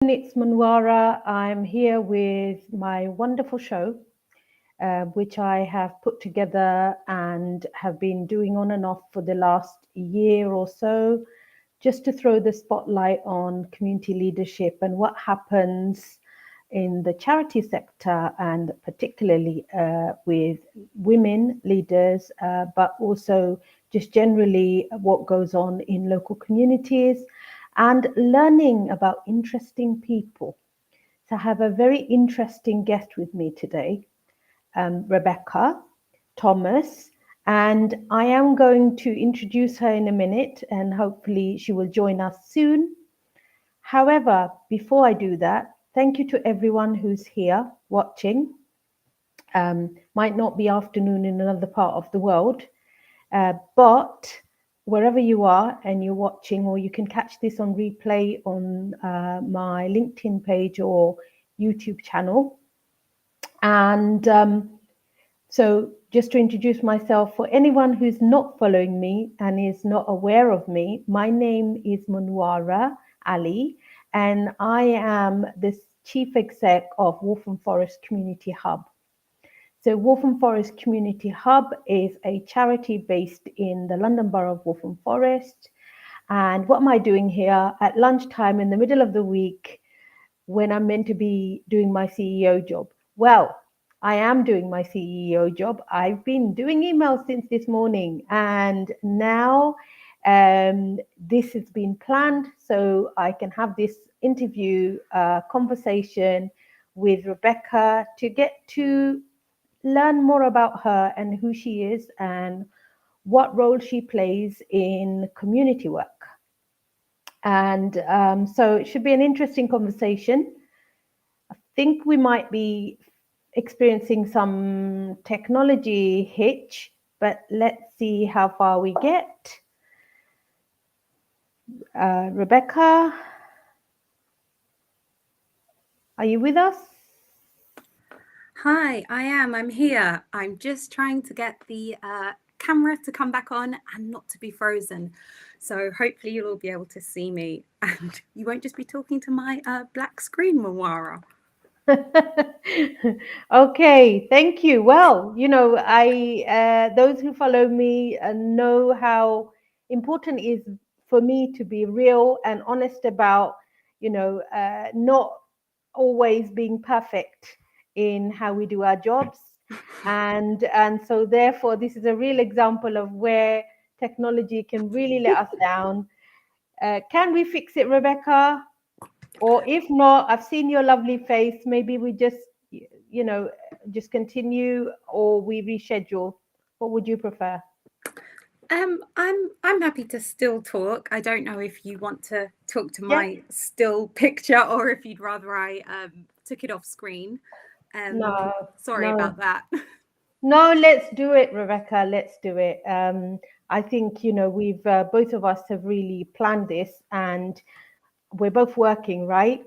It's Munwara. I'm here with my wonderful show, which I have put together and have been doing on and off for the last year or so, just to throw the spotlight on community leadership and what happens in the charity sector, and particularly with women leaders, but also just generally what goes on in local communities and learning about interesting people. So I have a very interesting guest with me today, Rebecca Thomas, and I am going to introduce her in a minute, and hopefully she will join us soon. However, before I do that, thank you to everyone who's here watching. Might not be afternoon in another part of the world, but wherever you are and you're watching, or you can catch this on replay on my LinkedIn page or YouTube channel. And so, just to introduce myself, for anyone who's not following me and is not aware of me, my name is Munwara Ali, and I am the Chief Exec of Waltham Forest Community Hub. So Waltham Forest Community Hub is a charity based in the London Borough of Waltham Forest. And what am I doing here at lunchtime in the middle of the week when I'm meant to be doing my CEO job? Well, I am doing my CEO job. I've been doing emails since this morning, and now this has been planned so I can have this interview conversation with Rebecca to get to learn more about her and who she is and what role she plays in community work. And so it should be an interesting conversation. I think we might be experiencing some technology hitch, but let's see how far we get. Rebecca, are you with us? Hi, I am. I'm here. I'm just trying to get the camera to come back on and not to be frozen. So hopefully you'll all be able to see me and you won't just be talking to my black screen, Mawara. Okay, thank you. Well, I those who follow me know how important it is for me to be real and honest about, not always being perfect in how we do our jobs, and so therefore this is a real example of where technology can really let us down. Can we fix it, Rebecca? Or if not, I've seen your lovely face. Maybe we just, just continue, or we reschedule. What would you prefer? I'm happy to still talk. I don't know if you want to talk to Yeah. my still picture or if you'd rather I took it off screen. No, Sorry no, about that. no. Let's do it, Rebecca. Let's do it. I think we've both of us have really planned this, and we're both working, right?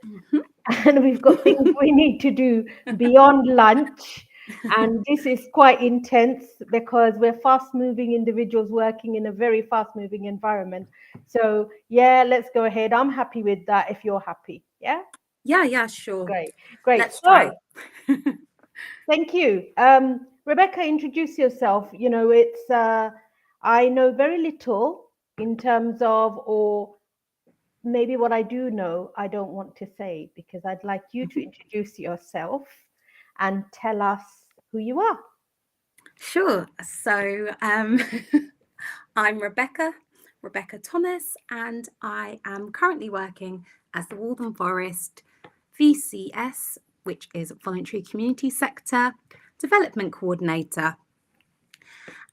Mhm. And we've got things we need to do beyond lunch. And this is quite intense because we're fast moving individuals working in a very fast moving environment. So, yeah, let's go ahead. I'm happy with that if you're happy. Yeah, Yeah, sure. great, great. Let's So, try. thank you. Rebecca, introduce yourself. I know very little in terms of, or maybe what I do know, I don't want to say because I'd like you to introduce yourself and tell us who you are. Sure. So I'm Rebecca Thomas, and I am currently working as the Waltham Forest VCS, which is Voluntary Community Sector Development Coordinator.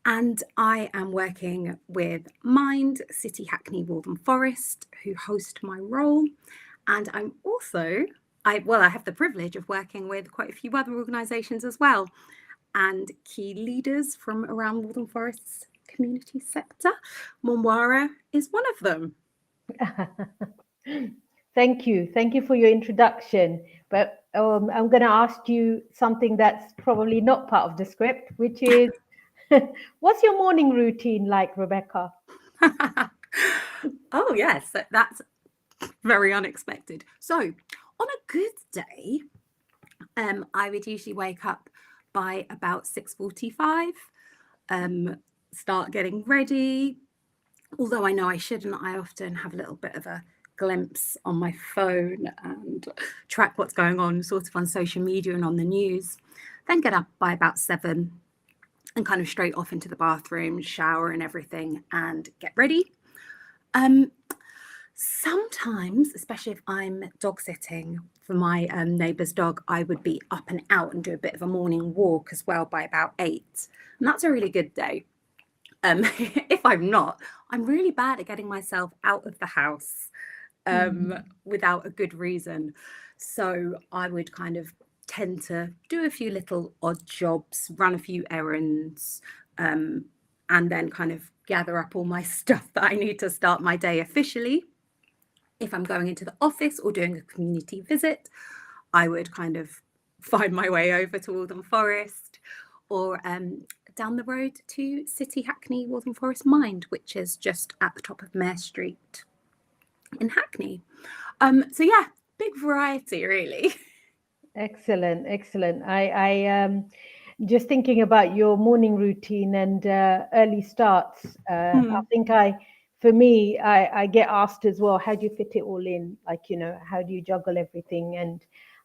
And I am working with Mind, City Hackney Waltham Forest, who host my role. And I'm also, I have the privilege of working with quite a few other organisations as well, and key leaders from around Waltham Forest's community sector. Monwara is one of them. Thank you. Thank you for your introduction. But I'm going to ask you something that's probably not part of the script, which is what's your morning routine like, Rebecca? Oh yes, that's very unexpected. So on a good day, I would usually wake up by about 6:45, start getting ready. Although I know I shouldn't, I often have a little bit of a glimpse on my phone and track what's going on sort of on social media and on the news. Then get up by about 7 and kind of straight off into the bathroom, shower and everything, and get ready. Sometimes, especially if I'm dog sitting for my neighbour's dog, I would be up and out and do a bit of a morning walk as well by about 8. And that's a really good day. If I'm not, I'm really bad at getting myself out of the house without a good reason. So I would kind of tend to do a few little odd jobs, run a few errands, and then kind of gather up all my stuff that I need to start my day officially. If I'm going into the office or doing a community visit, I would kind of find my way over to Waltham Forest or down the road to City Hackney Waltham Forest Mind, which is just at the top of Mare Street in Hackney. So yeah, big variety really. Excellent, excellent. I just thinking about your morning routine and early starts. I think for me, I get asked as well, how do you fit it all in? Like, how do you juggle everything? And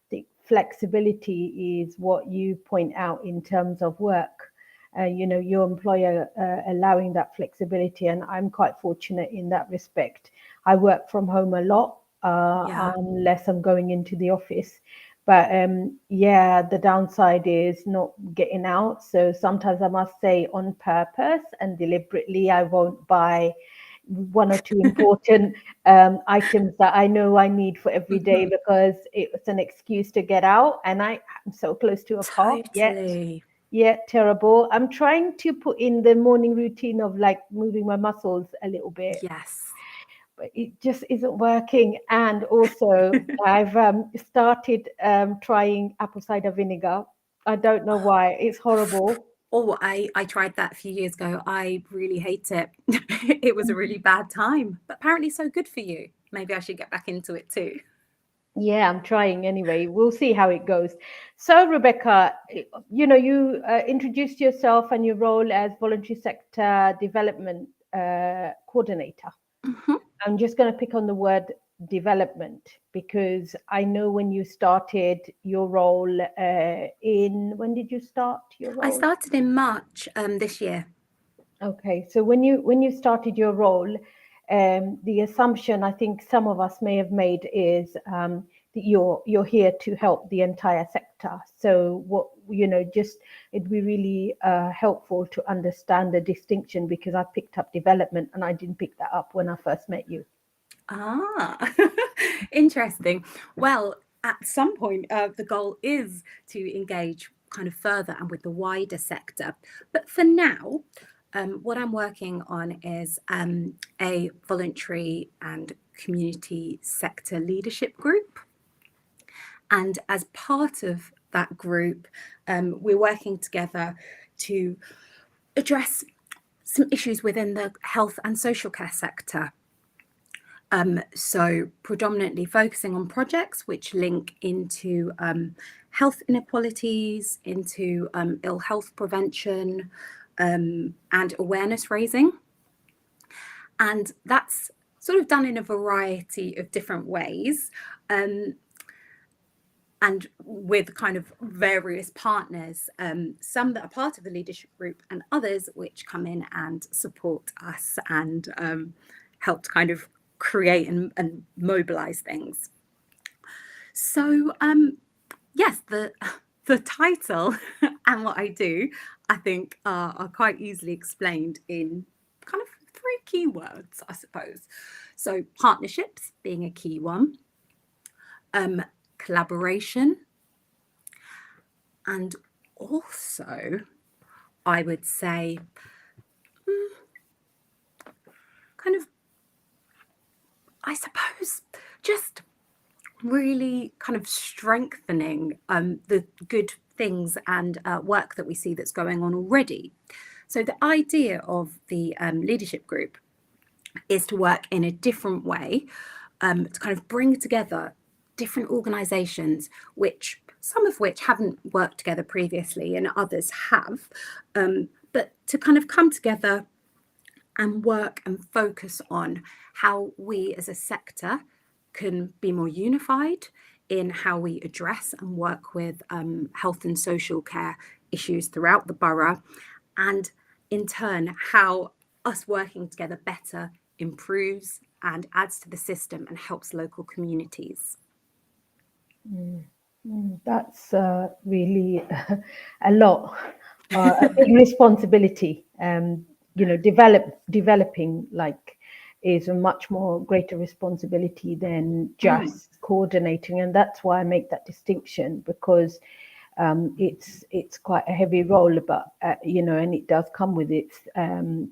the flexibility is what you point out in terms of work. Your employer allowing that flexibility, and I'm quite fortunate in that respect. I work from home a lot, unless I'm going into the office. But the downside is not getting out. So sometimes I must say on purpose and deliberately, I won't buy 1 or 2 important items that I know I need for every day because it's an excuse to get out. And I'm so close to a park Totally. yet terrible. I'm trying to put in the morning routine of like moving my muscles a little bit. Yes. But it just isn't working. And also, I've started trying apple cider vinegar. I don't know why. It's horrible. Oh, I tried that a few years ago. I really hate it. It was a really bad time, but apparently so good for you. Maybe I should get back into it too. Yeah, I'm trying anyway. We'll see how it goes. So, Rebecca, you introduced yourself and your role as voluntary sector development coordinator. I'm just going to pick on the word development because I know when you started your role when did you start your role? I started in March this year. Okay, so when you started your role, the assumption I think some of us may have made is that you're here to help the entire sector. So what it'd be really helpful to understand the distinction because I picked up development and I didn't pick that up when I first met you. Interesting. Well, at some point, the goal is to engage kind of further and with the wider sector. But for now, what I'm working on is a voluntary and community sector leadership group. And as part of that group, we're working together to address some issues within the health and social care sector. So predominantly focusing on projects which link into health inequalities, into ill health prevention, and awareness raising. And that's sort of done in a variety of different ways. And with kind of various partners, some that are part of the leadership group and others which come in and support us and help to kind of create and mobilize things. So yes, the title and what I do, I think are quite easily explained in kind of 3 keywords, I suppose. So partnerships being a key one, collaboration, and also I would say kind of, I suppose, just really kind of strengthening the good things and work that we see that's going on already. So the idea of the leadership group is to work in a different way to kind of bring together different organisations, which some of which haven't worked together previously and others have, but to kind of come together and work and focus on how we as a sector can be more unified in how we address and work with health and social care issues throughout the borough, and in turn how us working together better improves and adds to the system and helps local communities. That's really a lot, a big responsibility. Developing like is a much more greater responsibility than just coordinating, and that's why I make that distinction, because it's quite a heavy role, but and it does come with its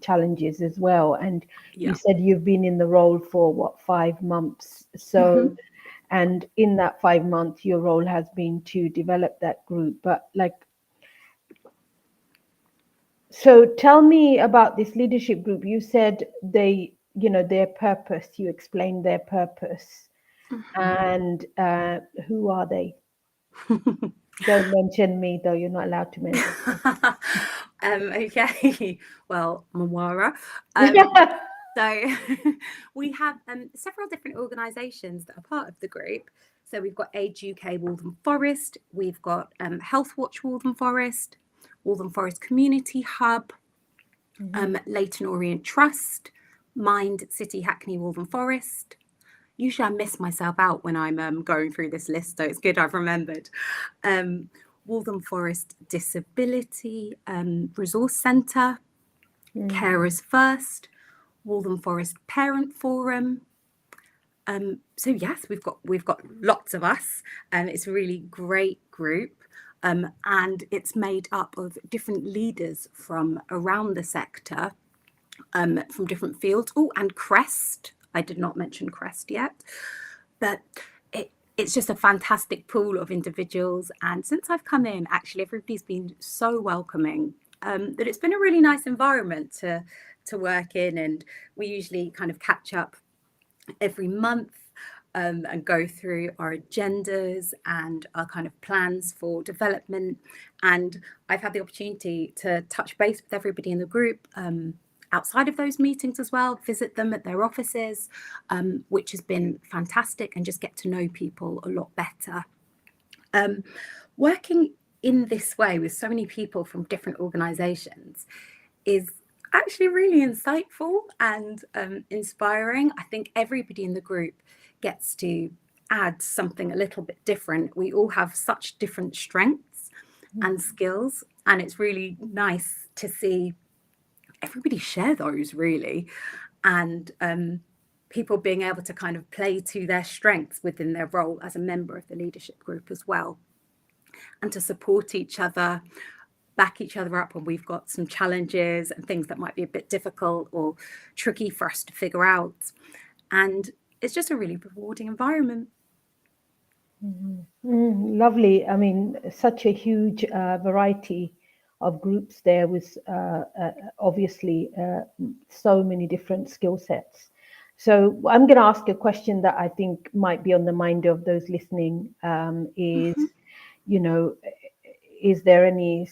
challenges as well. And you said you've been in the role for what, 5 months, so and in that 5 months your role has been to develop that group. But so tell me about this leadership group. You said their purpose, you explained their purpose, and who are they? Don't mention me, though. You're not allowed to mention. Okay. Well, Mawara. So we have several different organisations that are part of the group. So we've got Age UK Waltham Forest, we've got Health Watch Waltham Forest Community Hub, Leighton Orient Trust, Mind City Hackney Waltham Forest. Usually I miss myself out when I'm going through this list, so it's good I've remembered. Waltham Forest Disability Resource Centre, Carers First, Waltham Forest Parent Forum. So yes, we've got lots of us, and it's a really great group, and it's made up of different leaders from around the sector, from different fields. Oh, and Crest. I did not mention Crest yet, but it's just a fantastic pool of individuals. And since I've come in, actually, everybody's been so welcoming, that it's been a really nice environment to work in. And we usually kind of catch up every month and go through our agendas and our kind of plans for development. And I've had the opportunity to touch base with everybody in the group outside of those meetings as well, visit them at their offices, which has been fantastic, and just get to know people a lot better. Working in this way with so many people from different organisations is actually really insightful and inspiring. I think everybody in the group gets to add something a little bit different. We all have such different strengths and skills, and it's really nice to see everybody share those, really, and people being able to kind of play to their strengths within their role as a member of the leadership group as well, and to support each other, back each other up when we've got some challenges and things that might be a bit difficult or tricky for us to figure out. And it's just a really rewarding environment. Lovely. I mean, such a huge variety of groups there, with obviously so many different skill sets. So I'm going to ask a question that I think might be on the mind of those listening, is, is there any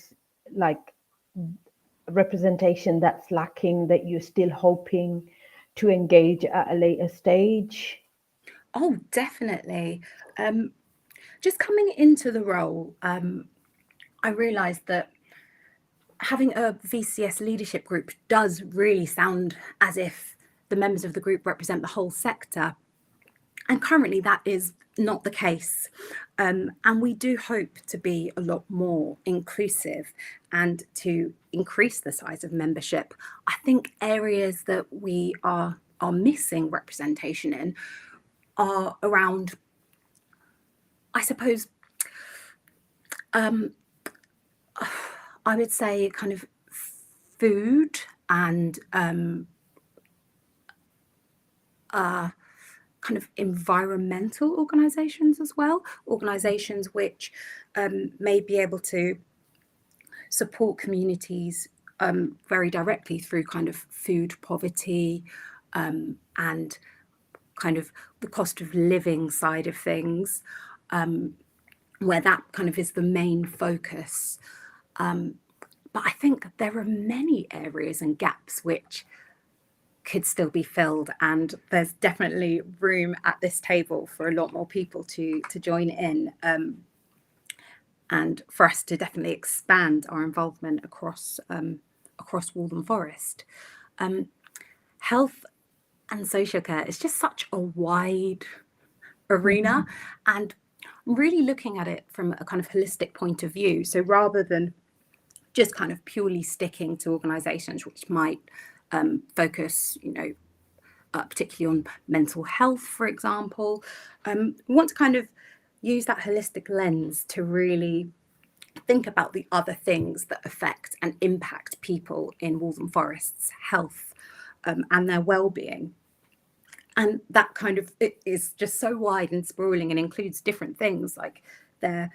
representation that's lacking that you're still hoping to engage at a later stage? Oh, definitely. Just coming into the role, I realised that having a VCS leadership group does really sound as if the members of the group represent the whole sector. And currently that is not the case. And we do hope to be a lot more inclusive and to increase the size of membership. I think areas that we are missing representation in are around, I suppose, I would say kind of food and kind of environmental organisations as well, organisations which may be able to support communities very directly through kind of food poverty and kind of the cost of living side of things, where that kind of is the main focus. But I think there are many areas and gaps which could still be filled, and there's definitely room at this table for a lot more people to join in, and for us to definitely expand our involvement across Waltham Forest. Health and social care is just such a wide arena, and I'm really looking at it from a kind of holistic point of view. So rather than just kind of purely sticking to organisations which might focus, particularly on mental health, for example, we want to kind of use that holistic lens to really think about the other things that affect and impact people in Waltham Forest's health and their well-being. And that kind of, it is just so wide and sprawling and includes different things like their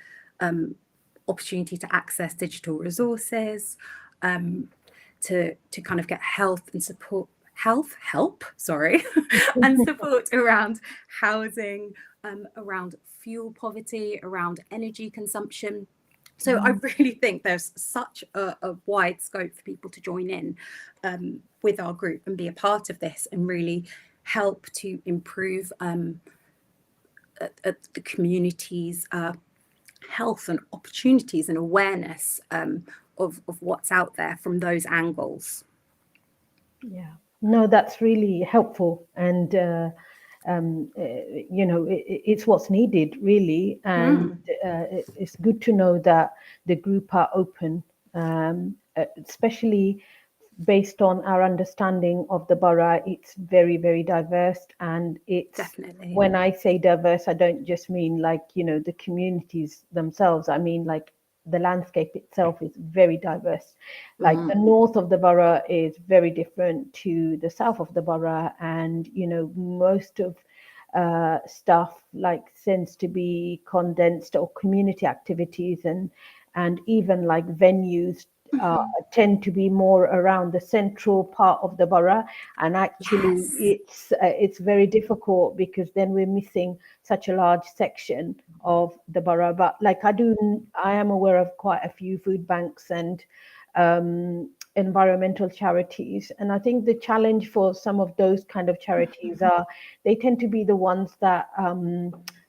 opportunity to access digital resources, to kind of get health and support, help, and support around housing, around fuel poverty, around energy consumption. So I really think there's such a wide scope for people to join in with our group and be a part of this and really help to improve the community's health and opportunities and awareness of what's out there from those angles. Yeah, no, that's really helpful, and it's what's needed really, and it's good to know that the group are open, especially based on our understanding of the borough. It's very, very diverse, and it's Definitely. When I say diverse, I don't just mean like the communities themselves. I mean like the landscape itself is very diverse. Like the north of the borough is very different to the south of the borough, and most of stuff like tends to be condensed, or community activities and even like venues tend to be more around the central part of the borough, and actually it's very difficult because then we're missing such a large section of the borough. But like I am aware of quite a few food banks and environmental charities, and I think the challenge for some of those kind of charities are they tend to be the ones that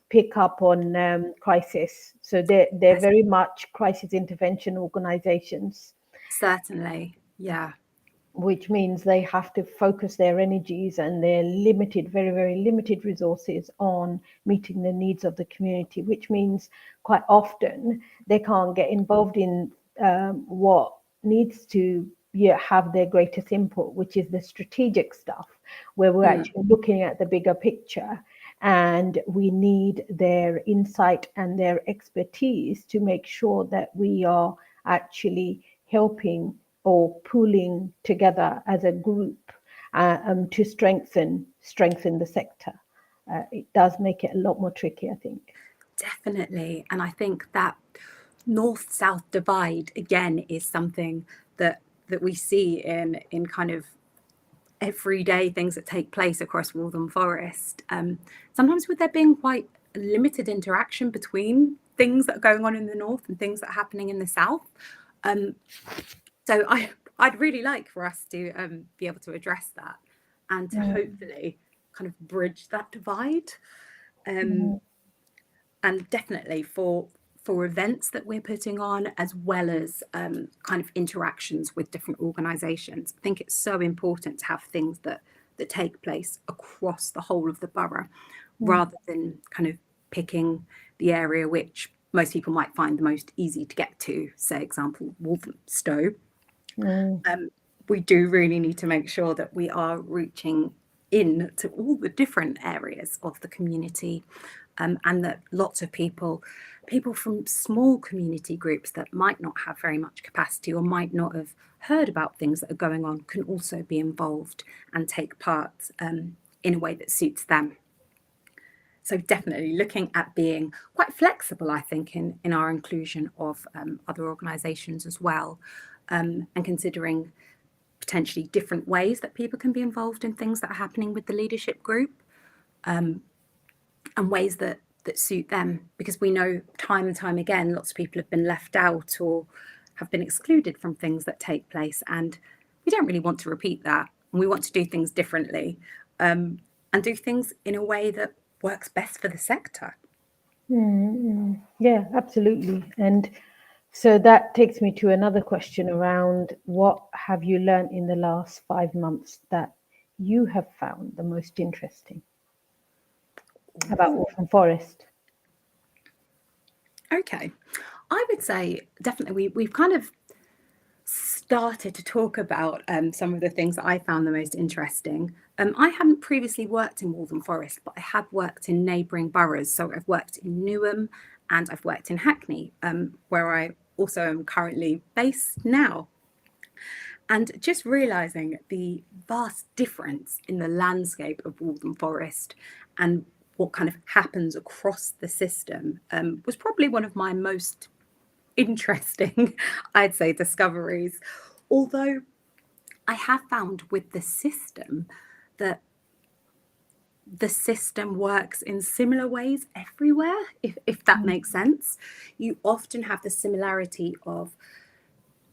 pick up on crisis. So they're very much crisis intervention organizations. Certainly, yeah. Which means they have to focus their energies and their limited, very, very limited resources on meeting the needs of the community, which means quite often they can't get involved in what needs to have their greatest input, which is the strategic stuff, where we're actually looking at the bigger picture. And we need their insight and their expertise to make sure that we are actually helping or pooling together as a group to strengthen the sector. It does make it a lot more tricky, I think. Definitely. And I think that north-south divide, again, is something that we see in kind of everyday things that take place across Waltham Forest. Sometimes with there being quite limited interaction between things that are going on in the north and things that are happening in the south. So I'd really like for us to be able to address that and to hopefully kind of bridge that divide. And definitely for events that we're putting on, as well as kind of interactions with different organisations. I think it's so important to have things that take place across the whole of the borough, rather than kind of picking the area which most people might find the most easy to get to, say, example, Walthamstow. We do really need to make sure that we are reaching in to all the different areas of the community, and that lots of people from small community groups that might not have very much capacity or might not have heard about things that are going on can also be involved and take part in a way that suits them. So definitely looking at being quite flexible, I think, in our inclusion of other organisations as well, and considering potentially different ways that people can be involved in things that are happening with the leadership group. and ways that suit them, because we know time and time again lots of people have been left out or have been excluded from things that take place, and we don't really want to repeat that, and we want to do things differently, and do things in a way that works best for the sector. Yeah, absolutely. And so that takes me to another question around what have you learned in the last 5 months that you have found the most interesting about Waltham Forest? Okay, I would say definitely we've kind of started to talk about some of the things that I found the most interesting. I hadn't previously worked in Waltham Forest, but I had worked in neighbouring boroughs. So I've worked in Newham and I've worked in Hackney, where I also am currently based now. And just realising the vast difference in the landscape of Waltham Forest and what kind of happens across the system was probably one of my most interesting, I'd say, discoveries. Although I have found with the system that the system works in similar ways everywhere, if that makes sense. You often have the similarity of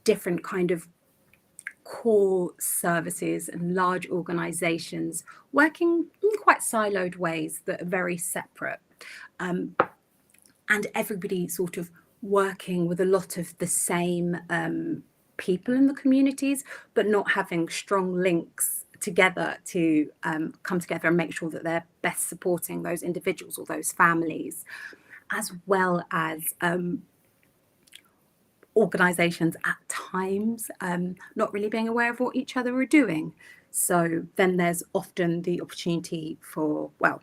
different kind of core services and large organizations working in quite siloed ways that are very separate. And everybody sort of working with a lot of the same people in the communities, but not having strong links together to come together and make sure that they're best supporting those individuals or those families, as well as organisations at times not really being aware of what each other are doing. So then there's often the opportunity for, well,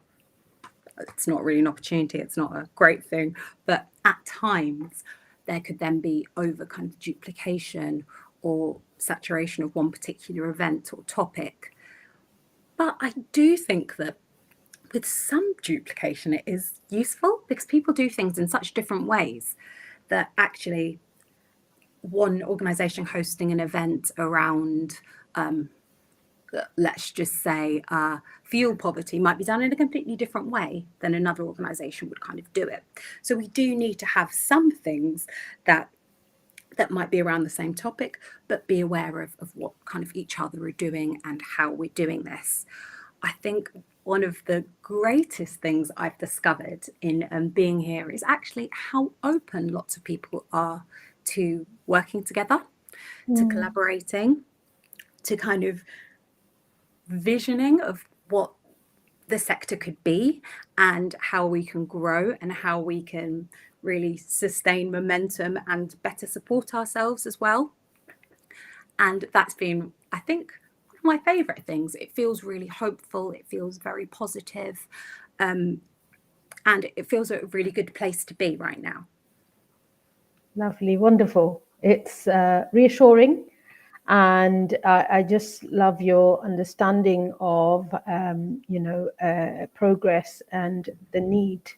it's not really an opportunity, it's not a great thing, but at times there could then be over kind of duplication or saturation of one particular event or topic. But I do think that with some duplication it is useful, because people do things in such different ways that actually one organisation hosting an event around let's just say fuel poverty might be done in a completely different way than another organisation would kind of do it. So we do need to have some things that might be around the same topic, but be aware of what kind of each other are doing and how we're doing this. I think one of the greatest things I've discovered in being here is actually how open lots of people are to working together, to collaborating, to kind of visioning of what the sector could be and how we can grow and how we can really sustain momentum and better support ourselves as well. And that's been, I think, one of my favourite things. It feels really hopeful, it feels very positive, and it feels a really good place to be right now. Lovely, wonderful. It's reassuring. And I just love your understanding of, progress and the need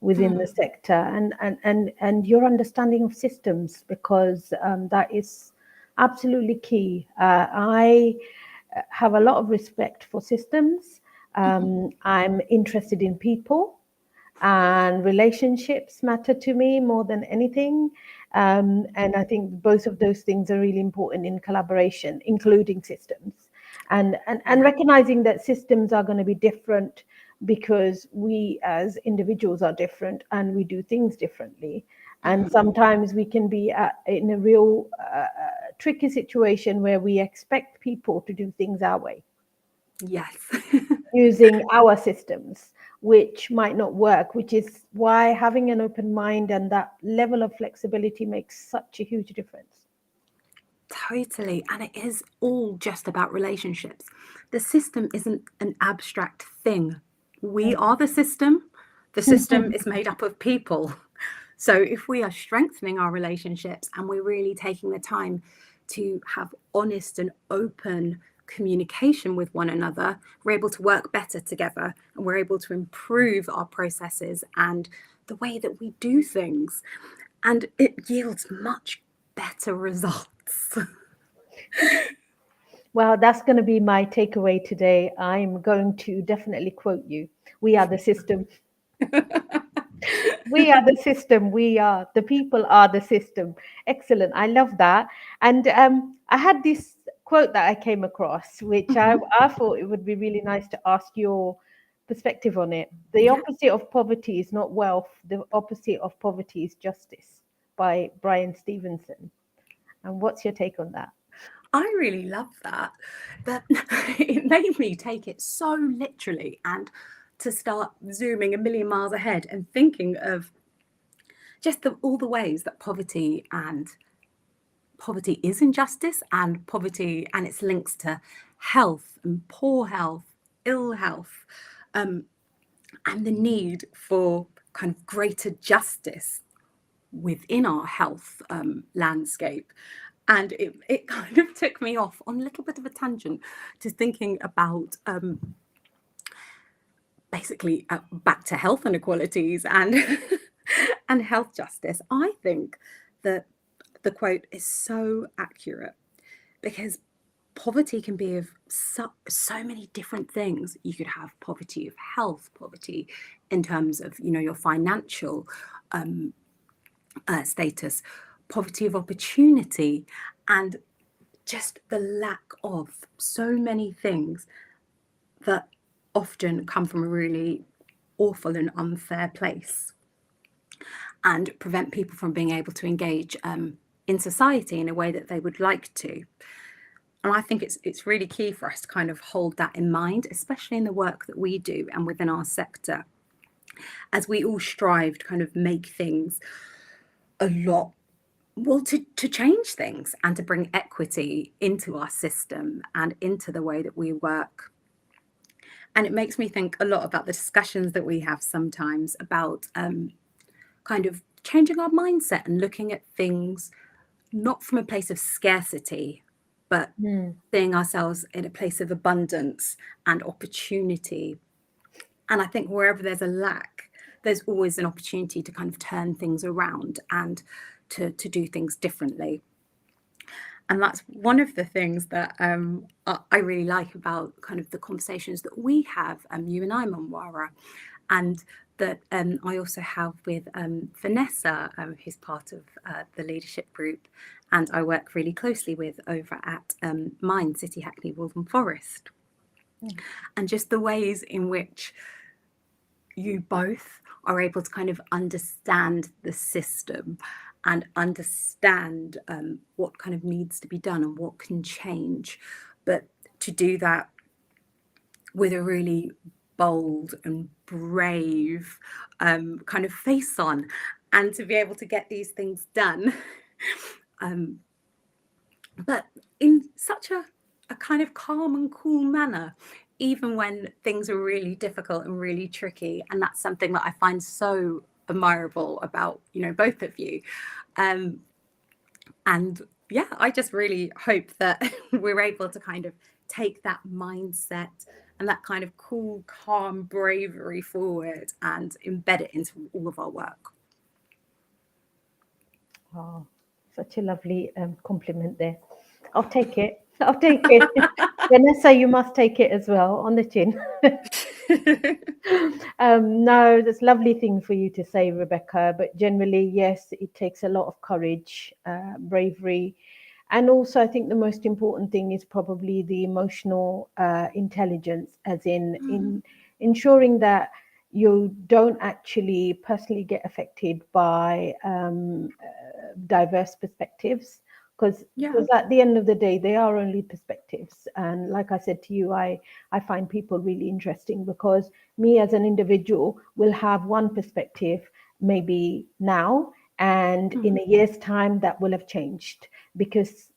within the sector, and your understanding of systems, because that is absolutely key. I have a lot of respect for systems. I'm interested in people, and relationships matter to me more than anything. And I think both of those things are really important in collaboration, including systems, and recognizing that systems are going to be different because we as individuals are different and we do things differently. And sometimes we can be in a real tricky situation where we expect people to do things our way. Yes. Using our systems, which might not work, which is why having an open mind and that level of flexibility makes such a huge difference. Totally. And it is all just about relationships. The system isn't an abstract thing. We are the system. The system is made up of people. So if we are strengthening our relationships and we're really taking the time to have honest and open communication with one another, we're able to work better together, and we're able to improve our processes and the way that we do things. And it yields much better results. Well, that's going to be my takeaway today. I'm going to definitely quote you. We are the system. We are the system. We are the people are the system. Excellent. I love that. And I had this quote that I came across, which Mhm. I thought it would be really nice to ask your perspective on it. The Yeah, opposite of poverty is not wealth. The opposite of poverty is justice, by Brian Stevenson. And what's your take on that? I really love that. That it made me take it so literally and to start zooming a million miles ahead and thinking of just all the ways that poverty is injustice, and poverty and its links to health and poor health, ill health, um, and the need for kind of greater justice within our health landscape. And it kind of took me off on a little bit of a tangent to thinking about basically back to health inequalities and and health justice. I think that the quote is so accurate because poverty can be of so many different things. You could have poverty of health, poverty in terms of your financial um, status, poverty of opportunity, and just the lack of so many things that often come from a really awful and unfair place and prevent people from being able to engage in society in a way that they would like to. And I think it's really key for us to kind of hold that in mind, especially in the work that we do and within our sector, as we all strive to kind of make things a lot, well, to change things and to bring equity into our system and into the way that we work. And it makes me think a lot about the discussions that we have sometimes about kind of changing our mindset and looking at things not from a place of scarcity, but Hmm. seeing ourselves in a place of abundance and opportunity. And I think wherever there's a lack, there's always an opportunity to kind of turn things around and to do things differently. And that's one of the things that I really like about kind of the conversations that we have, you and I, Manwara, and that I also have with Vanessa, who's part of the leadership group, and I work really closely with over at Mind City Hackney Waltham Forest, Mm. and just the ways in which you both are able to kind of understand the system and understand what kind of needs to be done and what can change, but to do that with a really bold and brave kind of face on, and to be able to get these things done, um, but in such a kind of calm and cool manner, even when things are really difficult and really tricky. And that's something that I find so admirable about both of you. Um, and yeah, I just really hope that we're able to kind of take that mindset and that kind of cool, calm bravery forward and embed it into all of our work. Oh, such a lovely compliment there. I'll take it. I'll take it. Vanessa, you must take it as well on the chin. No, that's a lovely thing for you to say, Rebecca. But generally, yes, it takes a lot of courage, bravery. And also, I think the most important thing is probably the emotional intelligence, as in ensuring that you don't actually personally get affected by diverse perspectives, because Yeah, at the end of the day they are only perspectives. And like I said to you, I find people really interesting, because me as an individual will have one perspective maybe now, and in a year's time that will have changed, because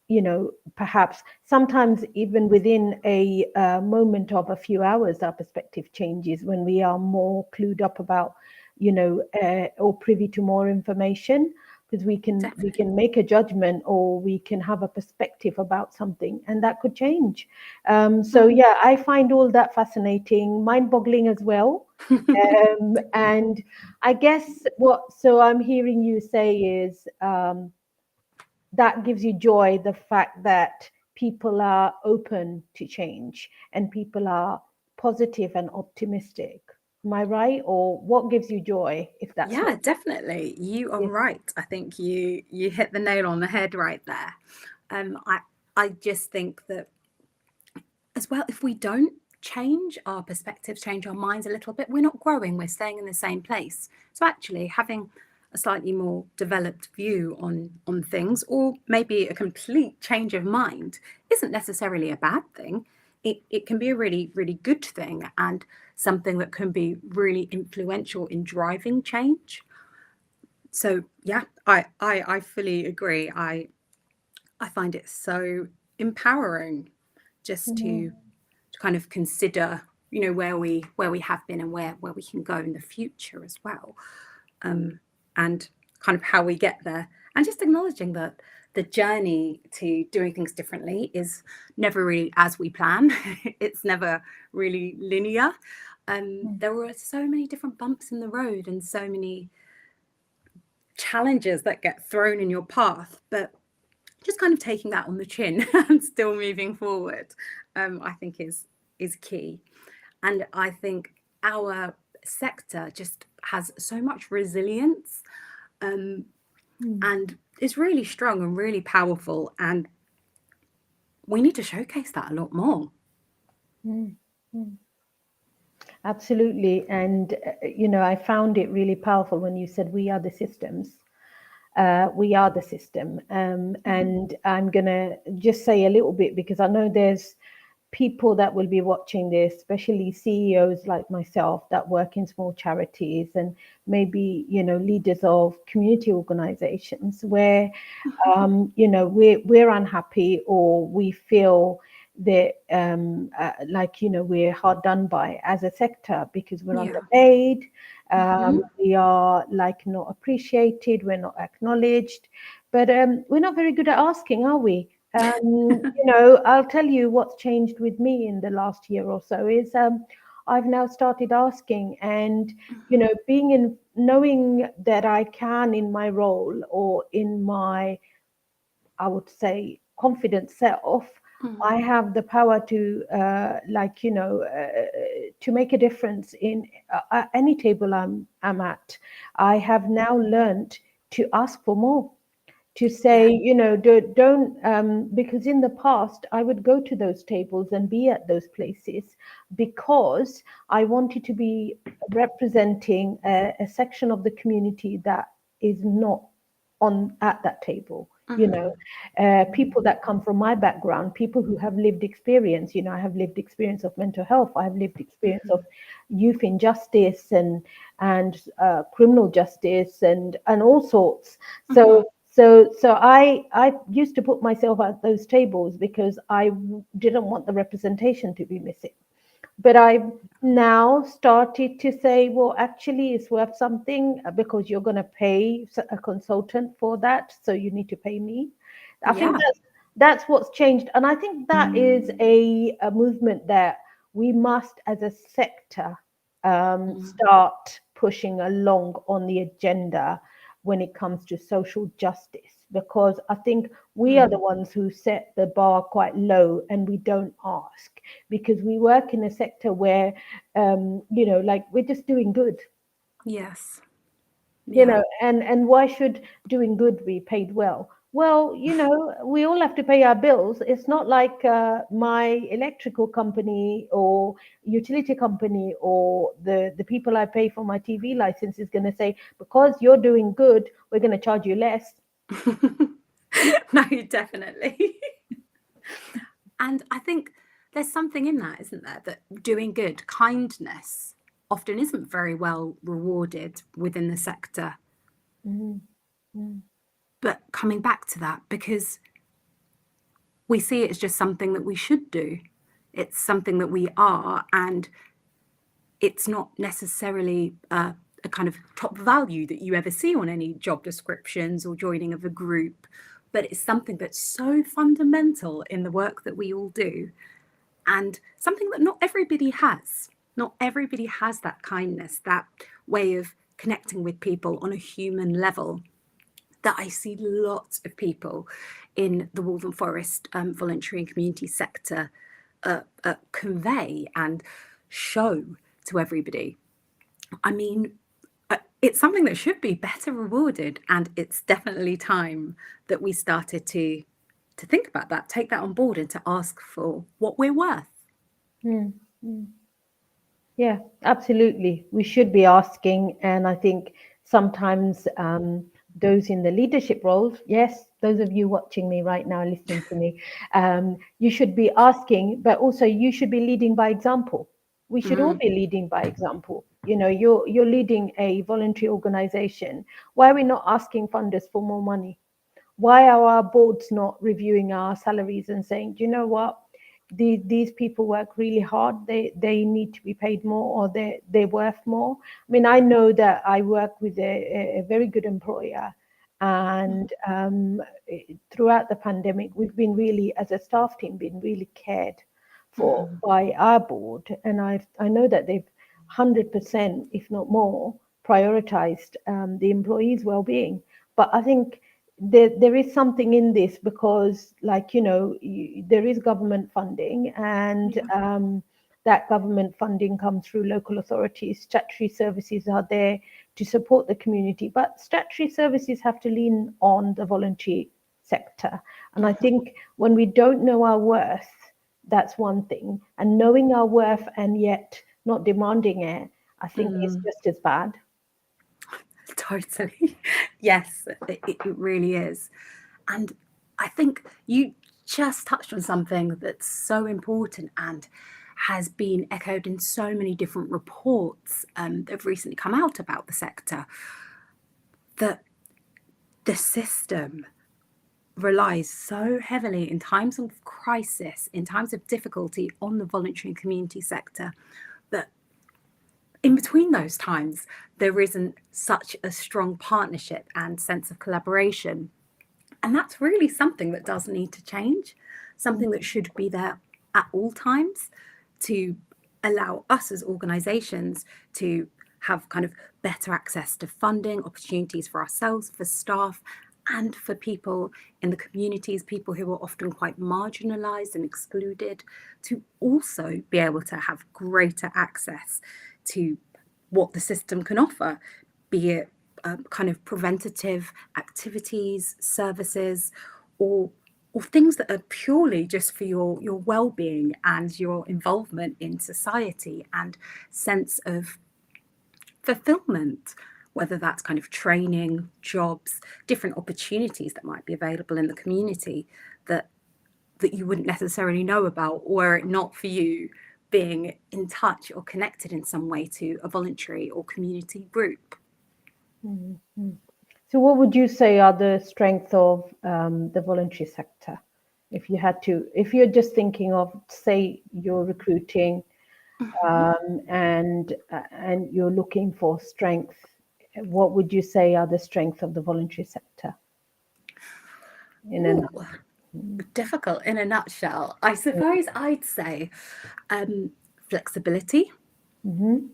perhaps sometimes even within a moment of a few hours our perspective changes when we are more clued up about or privy to more information, because we can definitely. make a judgment, or we can have a perspective about something, and that could change. So Mhm. yeah, I find all that fascinating, mind-boggling as well. And I guess what so I'm hearing you say is that gives you joy, the fact that people are open to change and people are positive and optimistic. Am I right? Or what gives you joy, if that's Yeah, what? definitely. You are Yeah. right. I think you hit the nail on the head right there. I just think that as well, if we don't change our perspectives, change our minds a little bit, we're not growing, we're staying in the same place. So actually having a slightly more developed view on things, or maybe a complete change of mind, isn't necessarily a bad thing. It can be a really, really good thing, and something that can be really influential in driving change. So yeah, I fully agree. I find it so empowering just Mhm. to kind of consider, you know, where we have been and where we can go in the future as well, and kind of how we get there, and just acknowledging that the journey to doing things differently is never really as we plan. It's never really linear. There were so many different bumps in the road and so many challenges that get thrown in your path, but just kind of taking that on the chin and still moving forward, I think is key. And I think our sector just has so much resilience, um, Mm. and is really strong and really powerful. And we need to showcase that a lot more. Mm. Mm. Absolutely. And, I found it really powerful when you said we are the systems. We are the system. And I'm going to just say a little bit because I know there's people that will be watching this, especially CEOs like myself that work in small charities and maybe, leaders of community organizations where, we're unhappy or we feel that we're hard done by as a sector because we're Yeah. underpaid, Hmm. we are like not appreciated, we're not acknowledged, but we're not very good at asking, are we? I'll tell you what's changed with me in the last year or so is I've now started asking, and being in knowing that I can in my role or in my, I would say, confident self, I have the power to, to make a difference in any table I'm at. I have now learned to ask for more, to Yeah. say, don't, because in the past I would go to those tables and be at those places because I wanted to be representing a section of the community that is not on at that table. Hmm. People that come from my background, people who have lived experience. I have lived experience of mental health. I have lived experience of youth injustice and criminal justice and all sorts. Hmm. So I used to put myself at those tables because I didn't want the representation to be missing. But I've now started to say, well, actually, it's worth something because you're going to pay a consultant for that, so you need to pay me. I think Yeah. that's what's changed, and I think that is a movement that we must, as a sector, Mm. start pushing along on the agenda when it comes to social justice, because I think we are Mm. the ones who set the bar quite low and we don't ask because we work in a sector where, like we're just doing good, Yes. Yeah. and why should doing good be paid well? Well, we all have to pay our bills. It's not like my electrical company or utility company or the people I pay for my TV license is going to say, because you're doing good, we're going to charge you less. No, definitely. And I think there's something in that, isn't there? That doing good, kindness, often isn't very well rewarded within the sector. Mm, mm, But coming back to that, because we see it as just something that we should do, it's something that we are, and it's not necessarily a kind of top value that you ever see on any job descriptions or joining of a group, but it's something that's so fundamental in the work that we all do, and something that not everybody has. Not everybody has that kindness, that way of connecting with people on a human level that I see lots of people in the Waltham Forest voluntary and community sector convey and show to everybody. I mean, it's something that should be better rewarded, and it's definitely time that we started to think about that, take that on board, and to ask for what we're worth. Mm, mm. Yeah, absolutely. We should be asking, and I think sometimes those in the leadership roles, yes, those of you watching me right now, listening to me, you should be asking, but also you should be leading by example. We should all Mm, be leading by example. You know, you're leading a voluntary organization. Why are we not asking funders for more money? Why are our boards not reviewing our salaries and saying, do you know what? These people work really hard. They need to be paid more, or they're worth more. I mean, I know that I work with a very good employer, and throughout the pandemic, we've been really, as a staff team, been really cared for mm, by our board, and I know that they've 100%, if not more, prioritized the employees' well-being. But I think there is something in this because, like, there is government funding, and yeah. that government funding comes through local authorities. Statutory services are there to support the community, but statutory services have to lean on the voluntary sector. And I think when we don't know our worth, that's one thing. And knowing our worth and yet not demanding it, I think is Mm, just as bad. totally. Yes, it really is. And I think you just touched on something that's so important and has been echoed in so many different reports that have recently come out about the sector, that the system relies so heavily in times of crisis, in times of difficulty, on the voluntary and community sector, that in between those times, there isn't such a strong partnership and sense of collaboration. And that's really something that does need to change, something that should be there at all times to allow us as organisations to have kind of better access to funding, opportunities for ourselves, for staff, and for people in the communities, people who are often quite marginalised and excluded, to also be able to have greater access to what the system can offer, be it kind of preventative activities, services, or things that are purely just for your well-being and your involvement in society and sense of fulfillment, whether that's kind of training, jobs, different opportunities that might be available in the community that you wouldn't necessarily know about, or not for you being in touch or connected in some way to a voluntary or community group. Mm-hmm. So, what would you say are the strengths of the voluntary sector? If you're just thinking of, say, you're recruiting Mhm. and you're looking for strength, what would you say are the strengths of the voluntary sector? In a Ooh, difficult in a nutshell. I suppose I'd say flexibility. mm-hmm,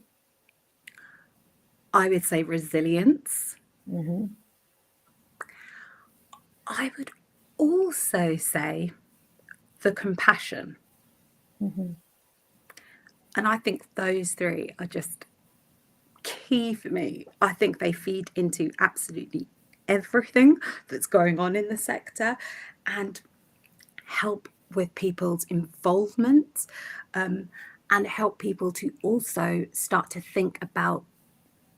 I would say resilience. mm-hmm, I would also say the compassion. mm-hmm, And I think those three are just key for me. I think they feed into absolutely everything that's going on in the sector and help with people's involvement, and help people to also start to think about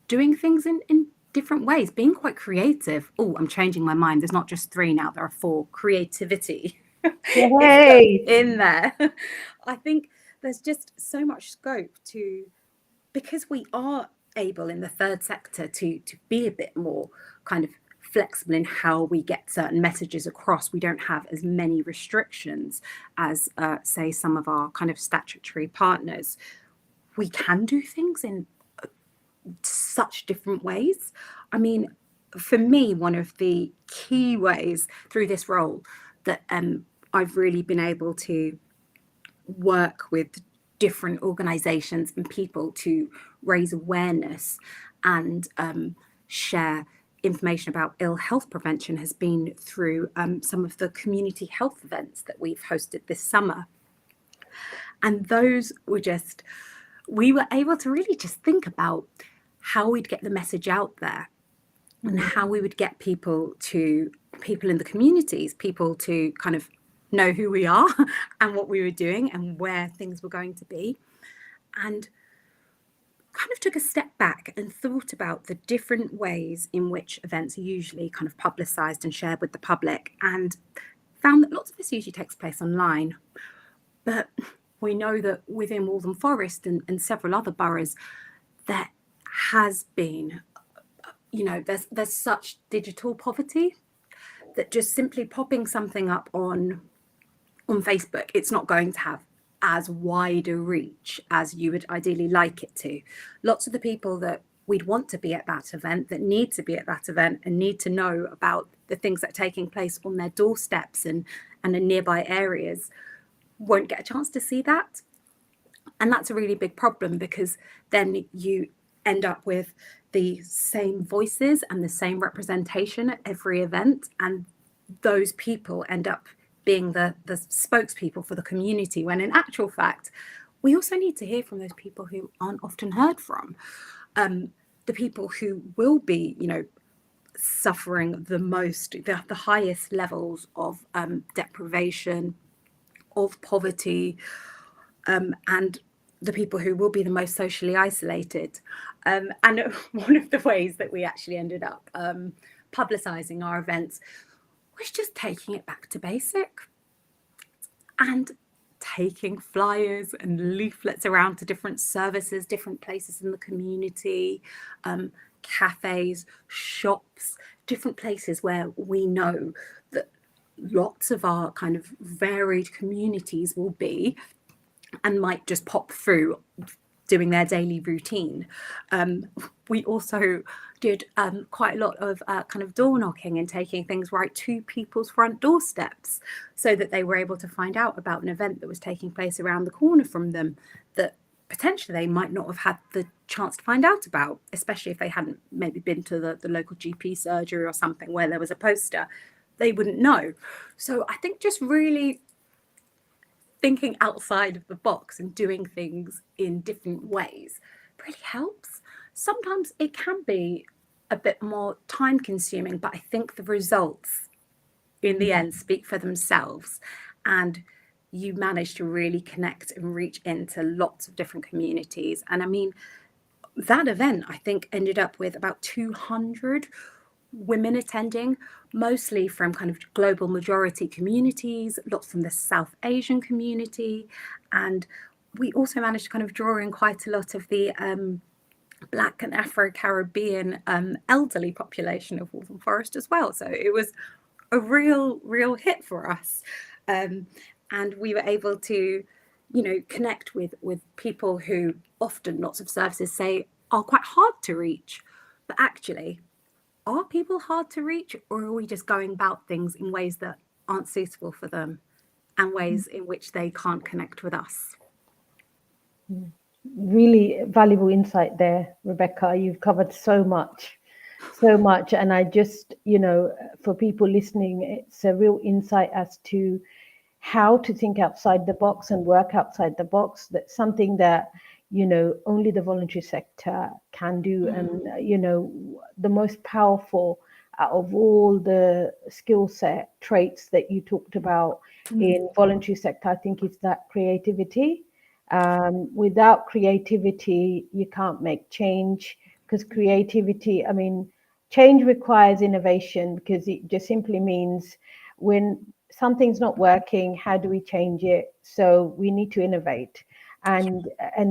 doing things in different ways, being quite creative. Oh, I'm changing my mind. There's not just three now, there are four. Creativity is Hey. in there. I think there's just so much scope to, because we are able in the third sector to be a bit more kind of flexible in how we get certain messages across. We don't have as many restrictions as say some of our kind of statutory partners. We can do things in such different ways. I mean, for me, one of the key ways through this role that I've really been able to work with different organizations and people to raise awareness and share information about ill health prevention has been through some of the community health events that we've hosted this summer. And those were just, we were able to really just think about how we'd get the message out there and how we would get people in the communities, people to kind of know who we are and what we were doing and where things were going to be. And kind of took a step back and thought about the different ways in which events are usually kind of publicised and shared with the public, and found that lots of this usually takes place online. But we know that within Waltham Forest and several other boroughs, there has been, there's such digital poverty that just simply popping something up on Facebook, it's not going to have as wide a reach as you would ideally like it to. Lots of the people that we'd want to be at that event, that need to be at that event and need to know about the things that are taking place on their doorsteps and in nearby areas, won't get a chance to see that. And that's a really big problem, because then you end up with the same voices and the same representation at every event, and those people end up being the spokespeople for the community, when in actual fact we also need to hear from those people who aren't often heard from, the people who will be suffering the most, the highest levels of deprivation, of poverty, and the people who will be the most socially isolated. And one of the ways that we actually ended up publicising our events was just taking it back to basic and taking flyers and leaflets around to different services, different places in the community, cafes, shops, different places where we know that lots of our kind of varied communities will be and might just pop through doing their daily routine. We also did quite a lot of kind of door knocking and taking things right to people's front doorsteps, so that they were able to find out about an event that was taking place around the corner from them that potentially they might not have had the chance to find out about, especially if they hadn't maybe been to the local GP surgery or something where there was a poster. They wouldn't know. So I think just really thinking outside of the box and doing things in different ways really helps. Sometimes it can be a bit more time consuming, but I think the results in the end speak for themselves, and you manage to really connect and reach into lots of different communities. And I mean, that event I think ended up with about 200 women attending, mostly from kind of global majority communities, lots from the South Asian community. And we also managed to kind of draw in quite a lot of the Black and Afro-Caribbean elderly population of Waltham Forest as well. So it was a real hit for us. And we were able to, connect with people who often lots of services say are quite hard to reach. But actually, are people hard to reach, or are we just going about things in ways that aren't suitable for them and ways in which they can't connect with us? Really valuable insight there, Rebecca. You've covered so much. And I just, for people listening, it's a real insight as to how to think outside the box and work outside the box. That's something that, only the voluntary sector can do. And, the most powerful out of all the skill set traits that you talked about in voluntary sector, I think is that creativity. Without creativity, you can't make change, because creativity, change requires innovation, because it just simply means when something's not working, how do we change it? So we need to innovate. And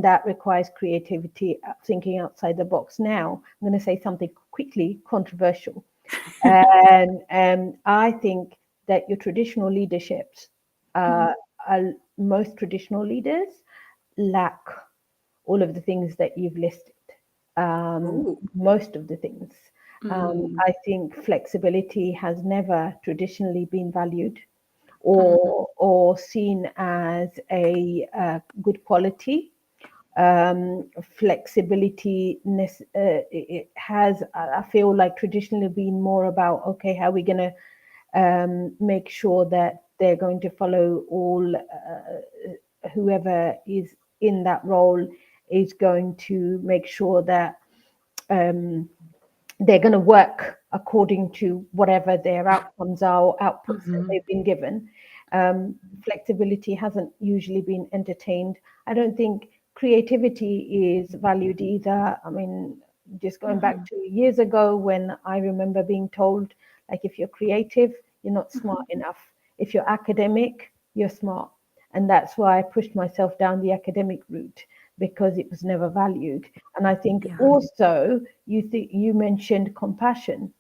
that requires creativity, thinking outside the box. Now, I'm going to say something quickly controversial. And I think that your traditional leaderships, most traditional leaders lack all of the things that you've listed. Most of the things. I think flexibility has never traditionally been valued or seen as a good quality. Flexibility it has, I feel like, traditionally been more about, okay, how are we going to make sure that they're going to follow all whoever is in that role is going to make sure that um, they're going to work according to whatever their outcomes are or outputs that they've been given. Flexibility hasn't usually been entertained. I don't think creativity is valued either. I mean, just going back to years ago when I remember being told, like, if you're creative, you're not smart enough. If you're academic, you're smart. And that's why I pushed myself down the academic route, because it was never valued. And I think also you mentioned compassion.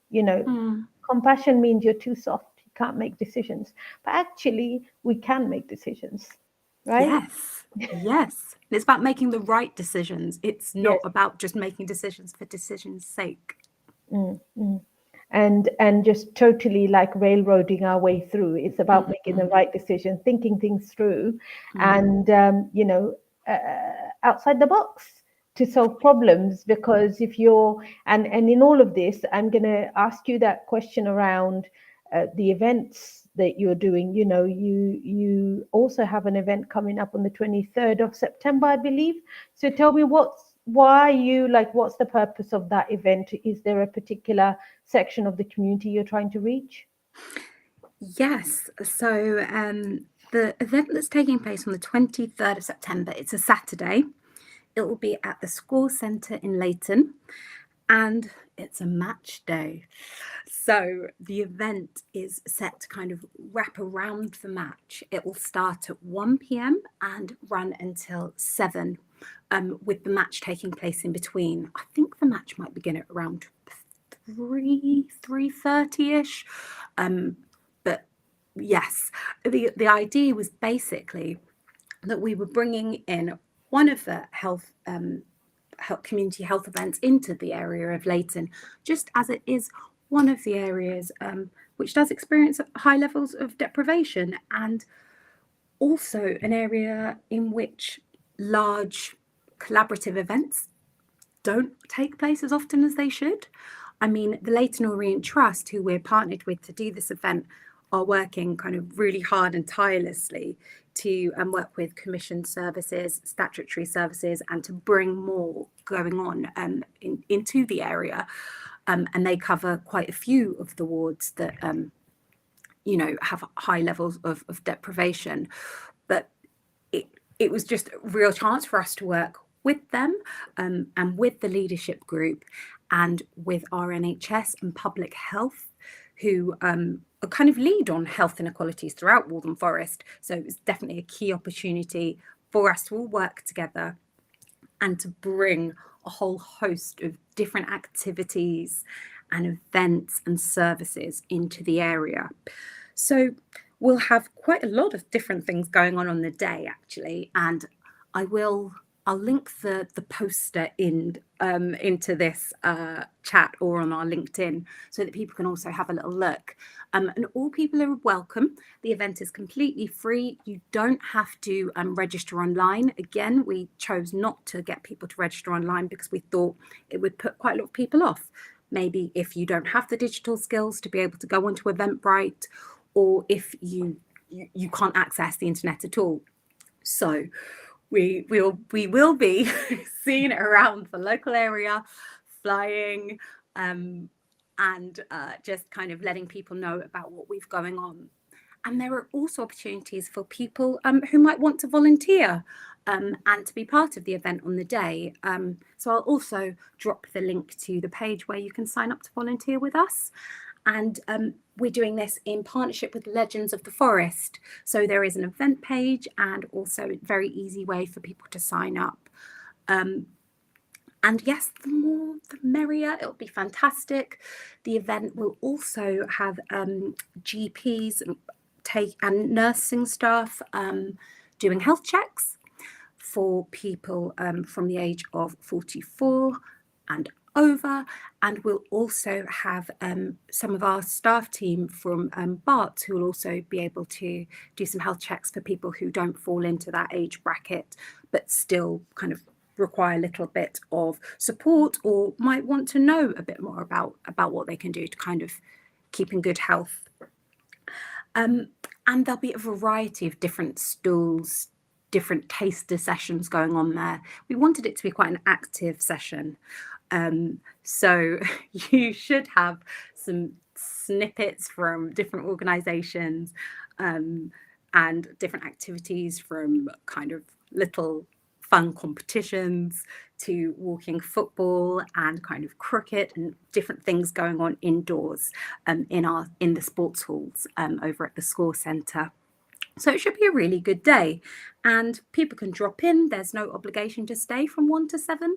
Compassion means you're too soft, you can't make decisions. But actually, we can make decisions, right? Yes. It's about making the right decisions. It's not Yes. about just making decisions for decision's sake. And just totally like railroading our way through. It's about making the right decision, thinking things through, and outside the box to solve problems. Because if you're and in all of this, I'm going to ask you that question around the events that you're doing. You also have an event coming up on the 23rd of September, I believe. So tell me, what's the purpose of that event? Is there a particular section of the community you're trying to reach? Yes. So the event that's taking place on the 23rd of September, it's a Saturday. It will be at the School Centre in Leighton, and it's a match day. So the event is set to kind of wrap around the match. It will start at 1 p.m. and run until 7, with the match taking place in between. I think the match might begin at around 3:30ish. But yes, the idea was basically that we were bringing in one of the community health events into the area of Leighton, just as it is one of the areas which does experience high levels of deprivation, and also an area in which large collaborative events don't take place as often as they should. I mean, the Leighton Orient Trust, who we're partnered with to do this event, are working kind of really hard and tirelessly to work with commissioned services, statutory services, and to bring more going on into the area. And they cover quite a few of the wards that, have high levels of deprivation. But it was just a real chance for us to work with them and with the leadership group and with our NHS and public health, who kind of lead on health inequalities throughout Waltham Forest. So it's definitely a key opportunity for us to all work together and to bring a whole host of different activities and events and services into the area. So we'll have quite a lot of different things going on the day, actually, and I'll link the poster into this chat or on our LinkedIn so that people can also have a little look. And all people are welcome. The event is completely free. You don't have to register online. Again, we chose not to get people to register online because we thought it would put quite a lot of people off. Maybe if you don't have the digital skills to be able to go onto Eventbrite, or if you can't access the internet at all. So we will be seen around the local area, flying, and just kind of letting people know about what we've going on. And there are also opportunities for people who might want to volunteer and to be part of the event on the day. So I'll also drop the link to the page where you can sign up to volunteer with us. And we're doing this in partnership with Legends of the Forest. So there is an event page and also a very easy way for people to sign up. And yes, the more the merrier. It'll be fantastic. The event will also have GPs and nursing staff doing health checks for people from the age of 44 and over, and we'll also have some of our staff team from BART who will also be able to do some health checks for people who don't fall into that age bracket but still kind of require a little bit of support or might want to know a bit more about what they can do to kind of keep in good health. And there'll be a variety of different stalls, different taster sessions going on there. We wanted it to be quite an active session. So you should have some snippets from different organizations, and different activities, from kind of little fun competitions to walking football and kind of cricket and different things going on indoors, in the sports halls, over at the Score Centre. So it should be a really good day, and people can drop in. There's no obligation to stay from 1 to 7.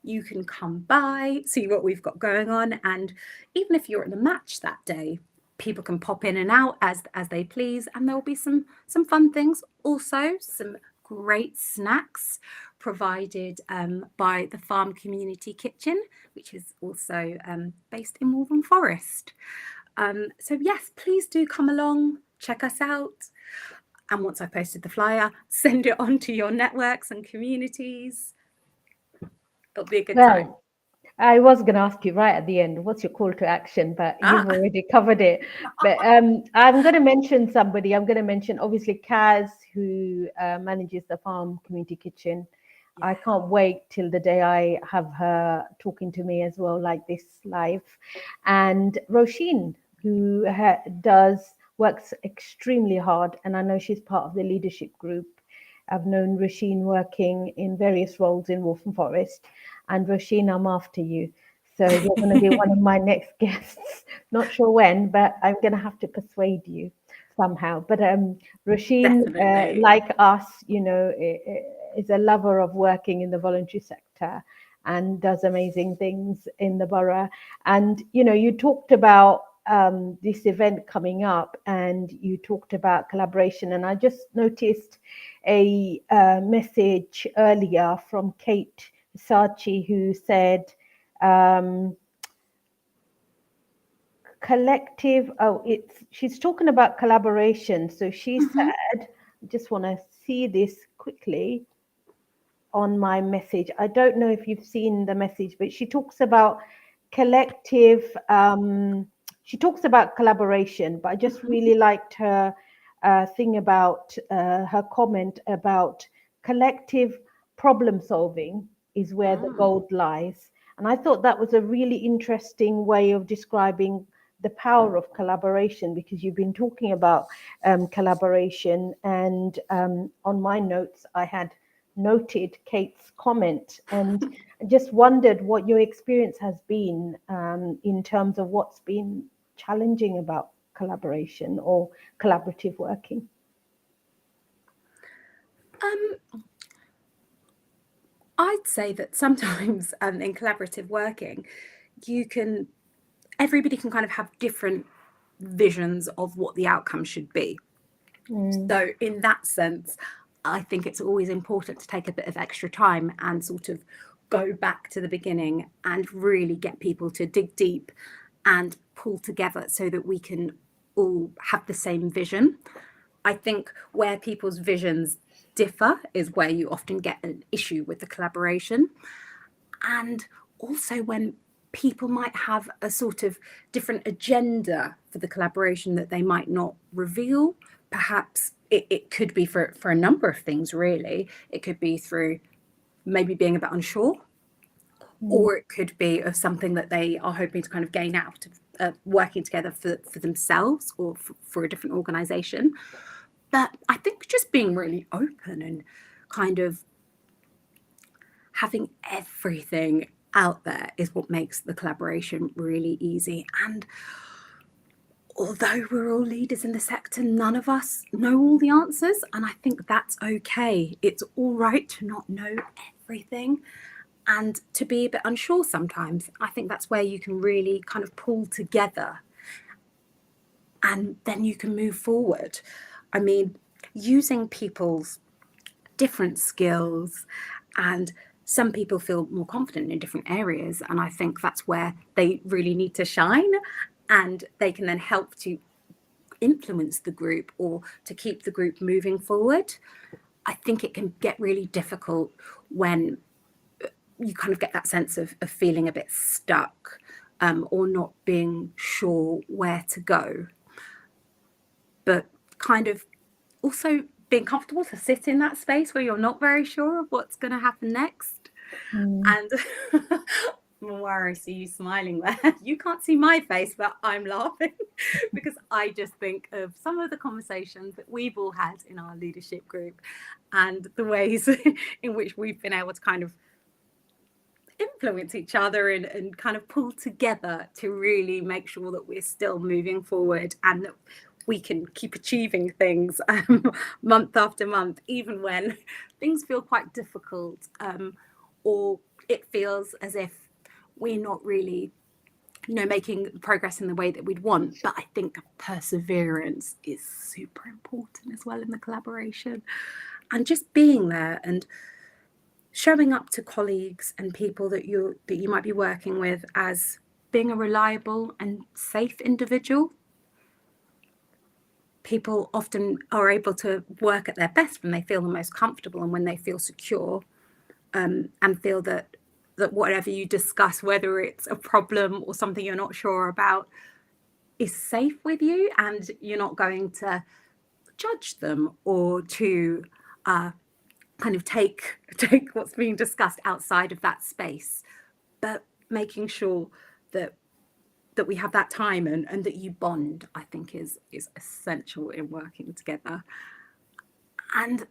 You can come by, see what we've got going on, and even if you're at the match that day, people can pop in and out as they please, and there'll be some fun things. Also, some great snacks provided, by the Farm Community Kitchen, which is also based in Waltham Forest. So yes, please do come along, check us out. And once I've posted the flyer, send it on to your networks and communities. It'll be a good time. Well, I was going to ask you right at the end, what's your call to action? But you've already covered it. But I'm going to mention somebody. I'm going to mention, obviously, Kaz, who manages the Farm Community Kitchen. I can't wait till the day I have her talking to me as well, like this live. And Roisin, who works extremely hard. And I know she's part of the leadership group. I've known Roisin working in various roles in Waltham Forest. And Roisin, I'm after you. So you're going to be one of my next guests. Not sure when, but I'm going to have to persuade you somehow. But Roisin, like us, is a lover of working in the voluntary sector and does amazing things in the borough. And, you talked about this event coming up, and you talked about collaboration. And I just noticed a message earlier from Kate Sachi, who said collective. She's talking about collaboration. So she said, I just want to see this quickly on my message. I don't know if you've seen the message, but she talks about collective. She talks about collaboration, but I just really liked her thing about her comment about collective problem solving is where the gold lies. And I thought that was a really interesting way of describing the power of collaboration, because you've been talking about collaboration. And on my notes, I had noted Kate's comment and just wondered what your experience has been in terms of what's been challenging about collaboration or collaborative working. I'd say that sometimes in collaborative working, everybody can kind of have different visions of what the outcome should be. So in that sense, I think it's always important to take a bit of extra time and sort of go back to the beginning and really get people to dig deep and pull together so that we can all have the same vision. I think where people's visions differ is where you often get an issue with the collaboration. And also when people might have a sort of different agenda for the collaboration that they might not reveal. Perhaps it could be for a number of things, really. It could be through maybe being a bit unsure, or it could be of something that they are hoping to kind of gain out of working together for themselves or for a different organization. But I think just being really open and kind of having everything out there is what makes the collaboration really easy. And although we're all leaders in the sector, none of us know all the answers. And I think that's okay. It's all right to not know everything and to be a bit unsure sometimes. I think that's where you can really kind of pull together and then you can move forward. I mean, using people's different skills, and some people feel more confident in different areas. And I think that's where they really need to shine, and they can then help to influence the group or to keep the group moving forward. I think it can get really difficult when you kind of get that sense of feeling a bit stuck, or not being sure where to go. But kind of also being comfortable to sit in that space where you're not very sure of what's going to happen next. And Mawar, I see you smiling there. You can't see my face, but I'm laughing because I just think of some of the conversations that we've all had in our leadership group and the ways in which we've been able to kind of influence each other and kind of pull together to really make sure that we're still moving forward and that we can keep achieving things month after month, even when things feel quite difficult, or it feels as if we're not really, making progress in the way that we'd want. But I think perseverance is super important as well in the collaboration, and just being there and showing up to colleagues and people that you might be working with as being a reliable and safe individual. People often are able to work at their best when they feel the most comfortable and when they feel secure, and feel that whatever you discuss, whether it's a problem or something you're not sure about, is safe with you, and you're not going to judge them or to kind of take what's being discussed outside of that space, but making sure that we have that time and that you bond, I think is essential in working together. And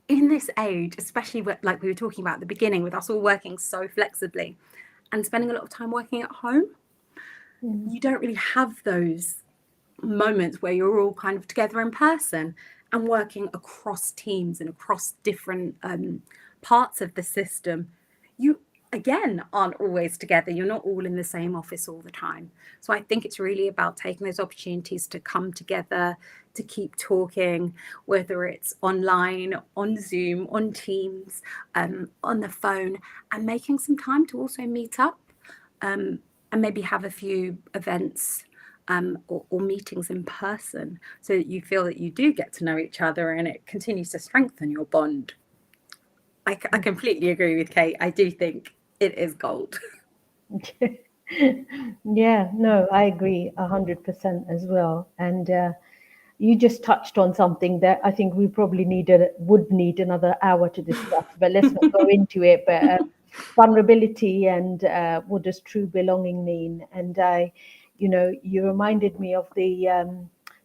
in this age, especially like we were talking about at the beginning, with us all working so flexibly and spending a lot of time working at home, you don't really have those moments where you're all kind of together in person and working across teams and across different parts of the system. You again aren't always together. You're not all in the same office all the time. So I think it's really about taking those opportunities to come together, to keep talking, whether it's online, on Zoom, on Teams, on the phone, and making some time to also meet up, and maybe have a few events or meetings in person, so that you feel that you do get to know each other and it continues to strengthen your bond. I completely agree with Kate. I do think it is gold. Yeah, no, I agree 100% as well. And you just touched on something that I think we probably would need another hour to discuss, but let's not go into it. But vulnerability and what does true belonging mean? And you reminded me of the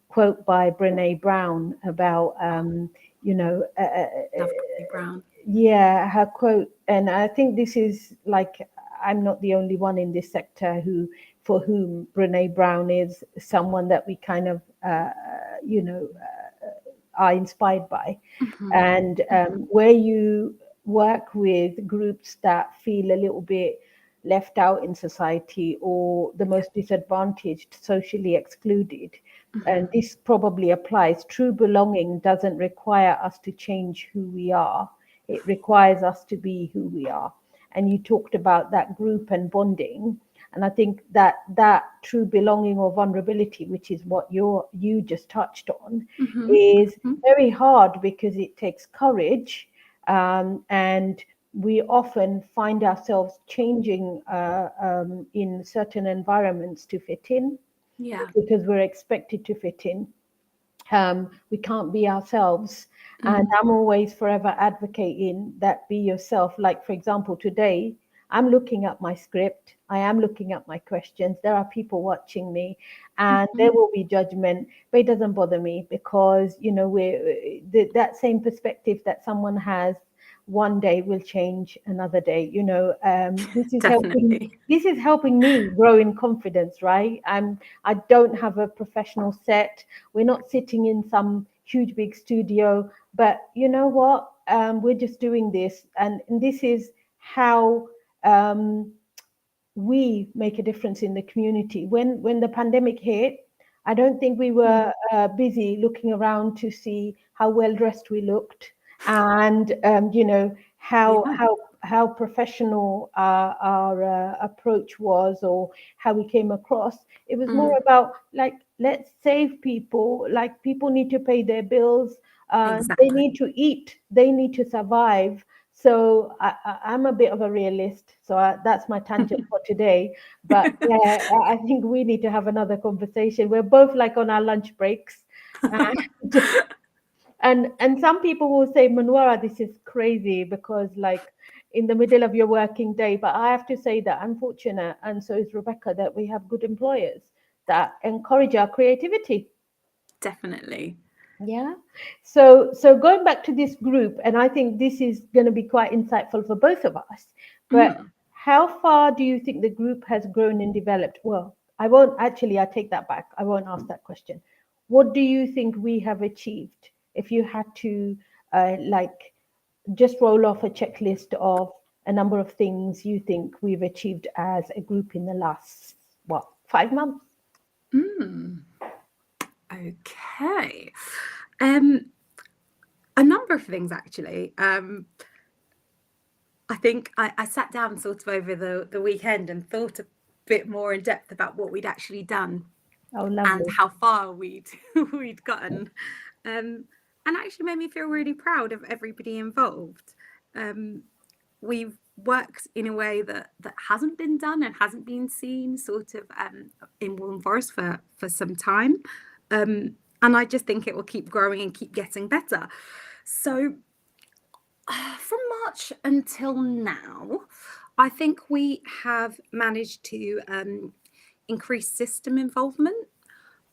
quote by Brené Brown about, Love Brené Brown. Yeah, her quote, and I think this is like, I'm not the only one in this sector for whom Brené Brown is someone that we kind of, are inspired by. Mm-hmm. And where you work with groups that feel a little bit left out in society or the most disadvantaged, socially excluded, and this probably applies, true belonging doesn't require us to change who we are. It requires us to be who we are. And you talked about that group and bonding. And I think that true belonging or vulnerability, which is what you just touched on, is very hard because it takes courage. And we often find ourselves changing in certain environments to fit in. Yeah. Because we're expected to fit in. We can't be ourselves. And I'm always forever advocating that be yourself. Like, for example, today, I'm looking at my script. I am looking at my questions. There are people watching me and there will be judgment, but it doesn't bother me because, that same perspective that someone has one day will change another day. This is helping me grow in confidence, right? I don't have a professional set. We're not sitting in some huge big studio, but you know what? We're just doing this, and this is how we make a difference in the community. When the pandemic hit, I don't think we were busy looking around to see how well dressed we looked, and how professional our approach was, or how we came across. It was more about like, let's save people. Like, people need to pay their bills. Exactly. They need to eat. They need to survive. So I'm a bit of a realist. So that's my tangent for today. But yeah, I think we need to have another conversation. We're both like on our lunch breaks. And some people will say, Manwara, this is crazy because like in the middle of your working day. But I have to say that I'm fortunate, and so is Rebecca, that we have good employers that encourage our creativity. Definitely. Yeah. So going back to this group, and I think this is going to be quite insightful for both of us. But Mm. how far do you think the group has grown and developed? Well, I won't actually, I take that back. I won't ask that question. What do you think we have achieved? If you had to like just roll off a checklist of a number of things you think we've achieved as a group in the last, what, 5 months? Mm. Okay. Um, a number of things actually. I think I sat down sort of over the weekend and thought a bit more in depth about what we'd actually done Oh, and lovely. how far we'd gotten, and actually made me feel really proud of everybody involved. We've worked in a way that hasn't been done and hasn't been seen sort of in Waltham Forest for some time, and I just think it will keep growing and keep getting better. So from March until now, I think we have managed to increase system involvement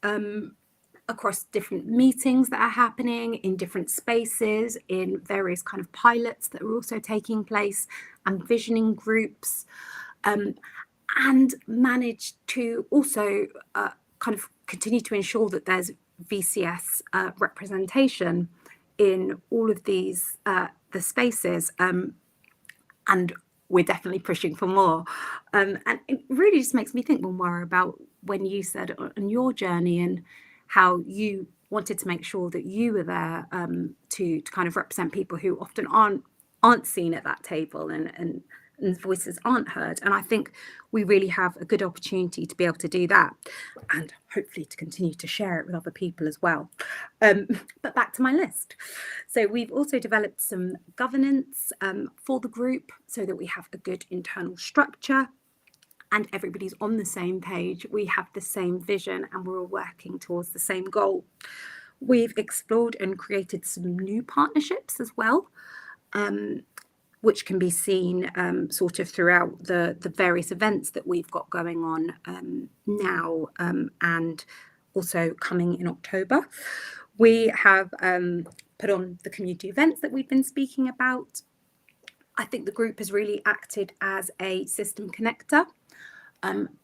um, across different meetings that are happening in different spaces, in various kind of pilots that are also taking place, and visioning groups, um, and managed to also kind of continue to ensure that there's VCS representation in all of these the spaces, and we're definitely pushing for more. And it really just makes me think more about when you said on your journey and how you wanted to make sure that you were there to kind of represent people who often aren't seen at that table, and voices aren't heard. And I think we really have a good opportunity to be able to do that, and hopefully to continue to share it with other people as well. But back to my list. So we've also developed some governance for the group so that we have a good internal structure and everybody's on the same page. We have the same vision and we're all working towards the same goal. We've explored and created some new partnerships as well, which can be seen sort of throughout the various events that we've got going on now, and also coming in October. We have put on the community events that we've been speaking about. I think the group has really acted as a system connector,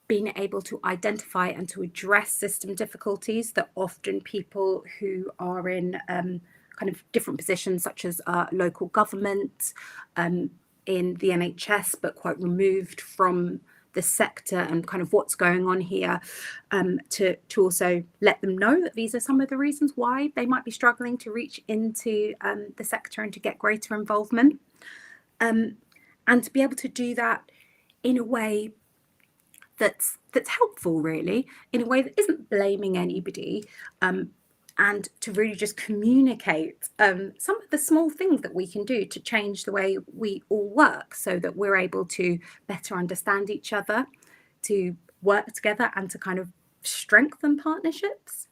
being able to identify and to address system difficulties that often people who are in kind of different positions, such as local government, in the NHS, but quite removed from the sector and kind of what's going on here, to also let them know that these are some of the reasons why they might be struggling to reach into the sector and to get greater involvement. And to be able to do that in a way that's helpful, really, in a way that isn't blaming anybody, and to really just communicate some of the small things that we can do to change the way we all work so that we're able to better understand each other, to work together and to kind of strengthen partnerships.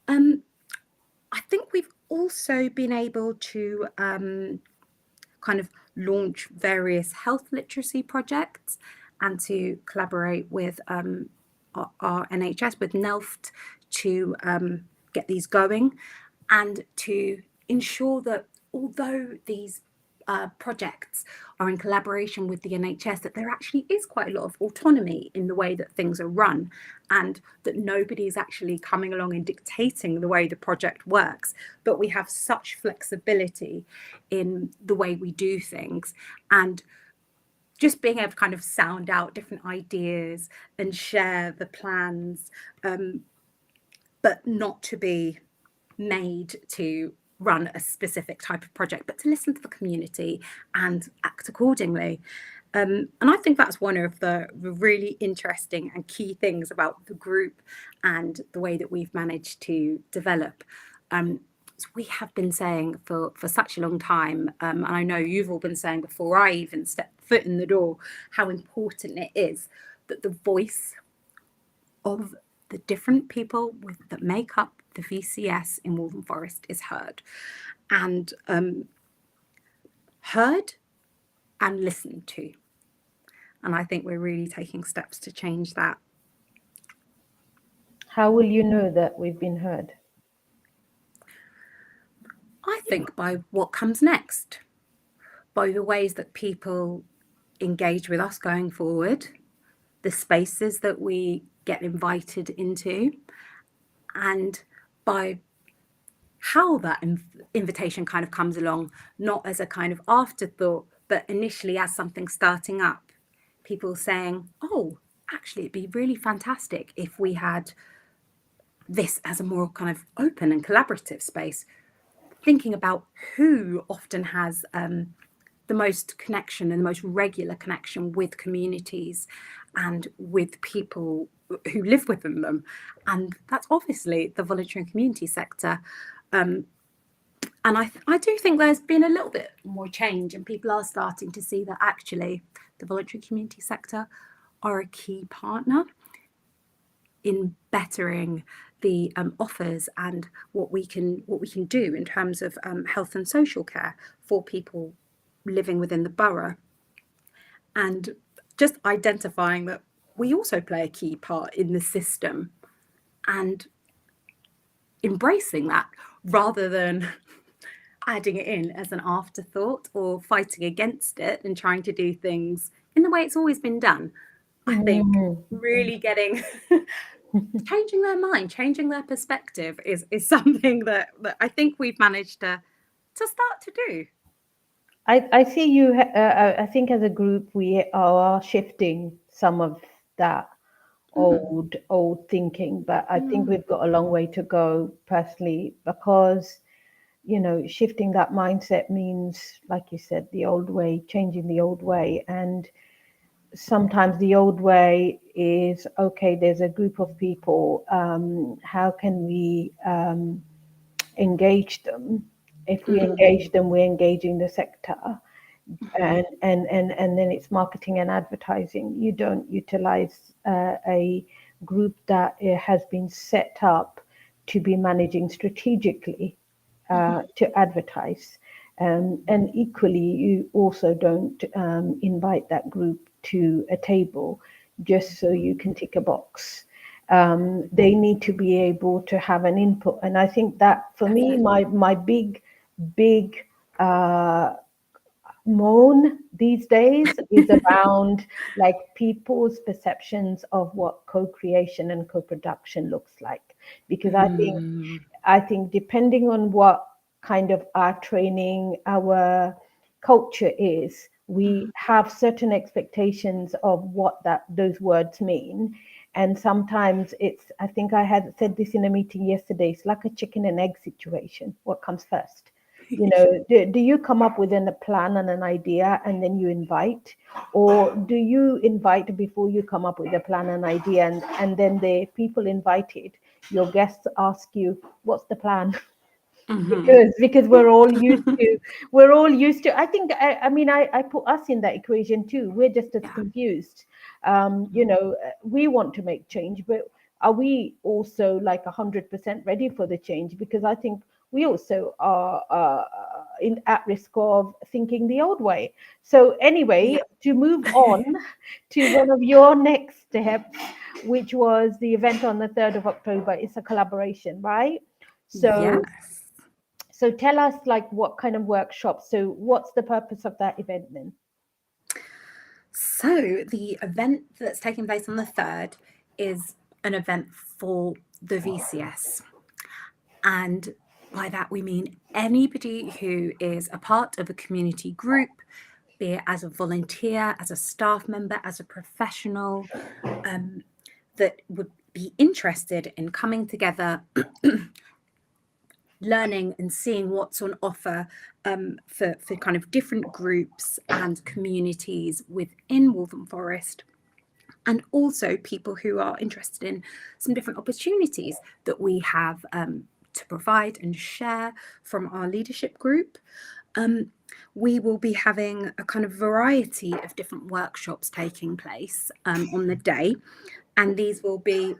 I think we've also been able to kind of launch various health literacy projects and to collaborate with our NHS, with NELFT, to get these going and to ensure that although these projects are in collaboration with the NHS, that there actually is quite a lot of autonomy in the way that things are run, and that nobody is actually coming along and dictating the way the project works, but we have such flexibility in the way we do things, and just being able to kind of sound out different ideas and share the plans, but not to be made to run a specific type of project, but to listen to the community and act accordingly. And I think that's one of the really interesting and key things about the group and the way that we've managed to develop. So we have been saying for such a long time, and I know you've all been saying before I even stepped foot in the door, how important it is that the voice of the different people that make up the VCS in Waltham Forest is heard. And heard and listened to. And I think we're really taking steps to change that. How will you know that we've been heard? I think by what comes next, by the ways that people engage with us going forward, the spaces that we get invited into, and by how that invitation kind of comes along, not as a kind of afterthought, but initially as something starting up. People saying, oh, actually, it'd be really fantastic if we had this as a more kind of open and collaborative space. Thinking about who often has the most connection and the most regular connection with communities and with people who live within them. And that's obviously the voluntary and community sector. And I do think there's been a little bit more change, and people are starting to see that actually the voluntary community sector are a key partner in bettering the offers and what we can do in terms of health and social care for people living within the borough, and just identifying that we also play a key part in the system and embracing that rather than adding it in as an afterthought or fighting against it and trying to do things in the way it's always been done. I think really getting changing their mind, changing their perspective is something that I think we've managed to start to do. I see you. I think as a group we are shifting some of that old thinking, but I think we've got a long way to go personally, because shifting that mindset means, like you said, the old way, changing the old way. And sometimes the old way is, okay, there's a group of people, how can we engage them? If we engage them, we're engaging the sector. And then it's marketing and advertising. You don't utilize a group that has been set up to be managing strategically to advertise. And equally, you also don't invite that group to a table just so you can tick a box. They need to be able to have an input. And I think that for me, my big moan these days is around like people's perceptions of what co-creation and co-production looks like. Because I think depending on what kind of our training, our culture is, we have certain expectations of what those words mean. And sometimes it's, I think I had said this in a meeting yesterday, it's like a chicken and egg situation. What comes first? Do you come up with a plan and an idea and then you invite, or do you invite before you come up with a plan and idea, and then the people invited, your guests ask you, what's the plan? Because we're all used to, I think, I put us in that equation too. We're just as confused. We want to make change, but are we also like 100% ready for the change? Because I think we also are at risk of thinking the old way. So anyway, to move on to one of your next steps, which was the event on the 3rd of October. It's a collaboration, right? So tell us, like, what kind of workshops? So what's the purpose of that event then? So the event that's taking place on the 3rd is an event for the VCS. And by that we mean anybody who is a part of a community group, be it as a volunteer, as a staff member, as a professional, that would be interested in coming together, learning and seeing what's on offer for kind of different groups and communities within Waltham Forest. And also people who are interested in some different opportunities that we have to provide and share from our leadership group. We will be having a kind of variety of different workshops taking place on the day. And these will be,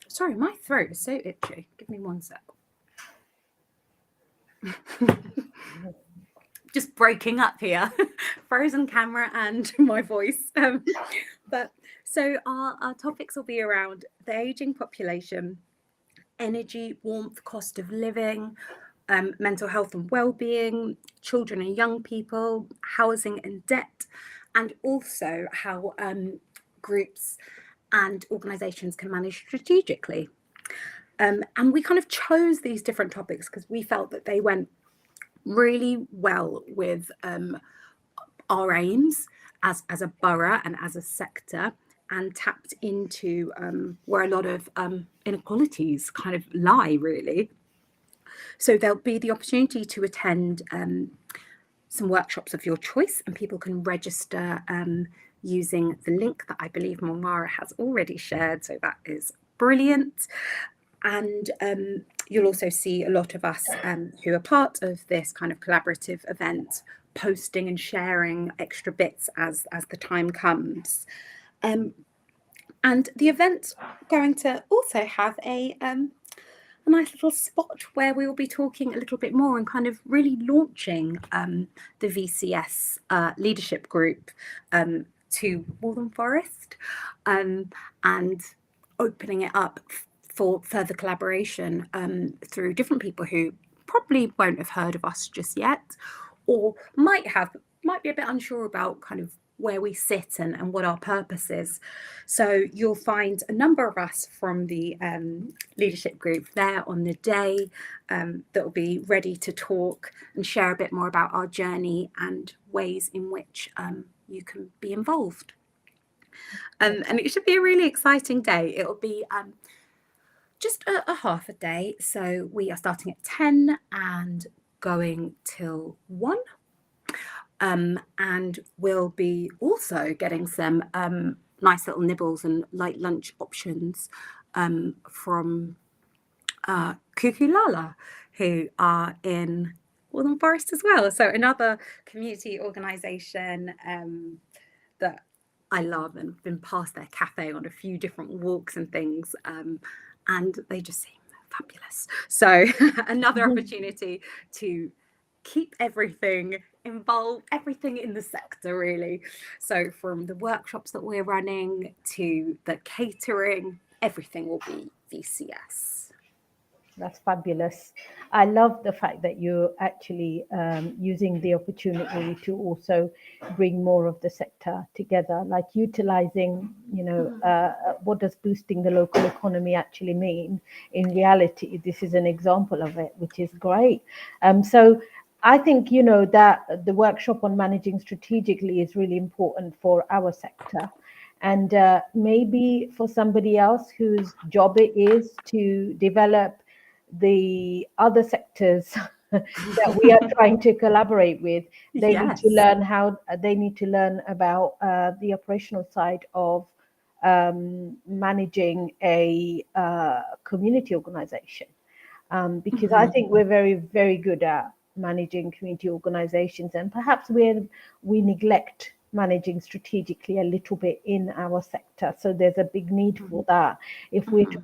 sorry, my throat is so itchy. Give me one sec. just breaking up here, frozen camera and my voice. But so our topics will be around the aging population, energy, warmth, cost of living, mental health and well-being, children and young people, housing and debt, and also how groups and organisations can manage strategically. And we kind of chose these different topics because we felt that they went really well with our aims as a borough and as a sector, and tapped into where a lot of inequalities kind of lie, really. So there'll be the opportunity to attend some workshops of your choice, and people can register using the link that I believe Momara has already shared. So that is brilliant. And you'll also see a lot of us who are part of this kind of collaborative event posting and sharing extra bits as the time comes. And the event's going to also have a nice little spot where we will be talking a little bit more and kind of really launching the VCS leadership group to Waltham Forest, and opening it up for further collaboration through different people who probably won't have heard of us just yet, or might be a bit unsure about kind of where we sit and what our purpose is. So you'll find a number of us from the leadership group there on the day that will be ready to talk and share a bit more about our journey and ways in which you can be involved. And it should be a really exciting day. It'll be just a half a day. So we are starting at 10 and going till 1. And we'll be also getting some nice little nibbles and light lunch options from Cuckoo Lala, who are in Waltham Forest as well. So another community organisation that I love, and been past their cafe on a few different walks and things, and they just seem fabulous. So another opportunity to keep everything involved, everything in the sector, really. So from the workshops that we're running to the catering, everything will be VCS. That's fabulous. I love the fact that you're actually using the opportunity to also bring more of the sector together, like utilizing, what does boosting the local economy actually mean? In reality, this is an example of it, which is great. So I think, that the workshop on managing strategically is really important for our sector. And maybe for somebody else whose job it is to develop the other sectors that we are trying to collaborate with, they need to learn about the operational side of managing a community organization, because I think we're very, very good at managing community organizations, and perhaps we neglect managing strategically a little bit in our sector. So there's a big need for that if we're to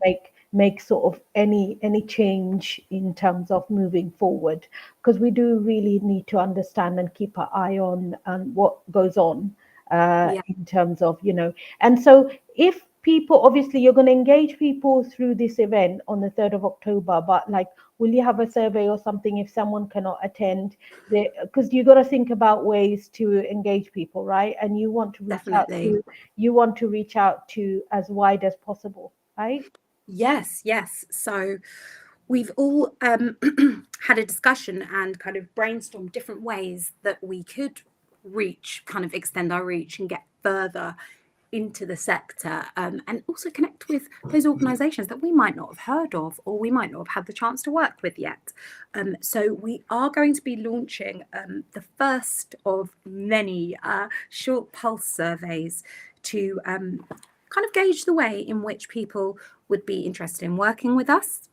make sort of any change in terms of moving forward, because we do really need to understand and keep our eye on what goes on in terms of, and so if people, obviously you're going to engage people through this event on the 3rd of October, but like, will you have a survey or something if someone cannot attend? Because you got to think about ways to engage people, right? And you want to reach out to as wide as possible, right? Yes. So we've all had a discussion and kind of brainstormed different ways that we could extend our reach and get further into the sector, and also connect with those organisations that we might not have heard of or we might not have had the chance to work with yet. So we are going to be launching the first of many short pulse surveys to kind of gauge the way in which people would be interested in working with us,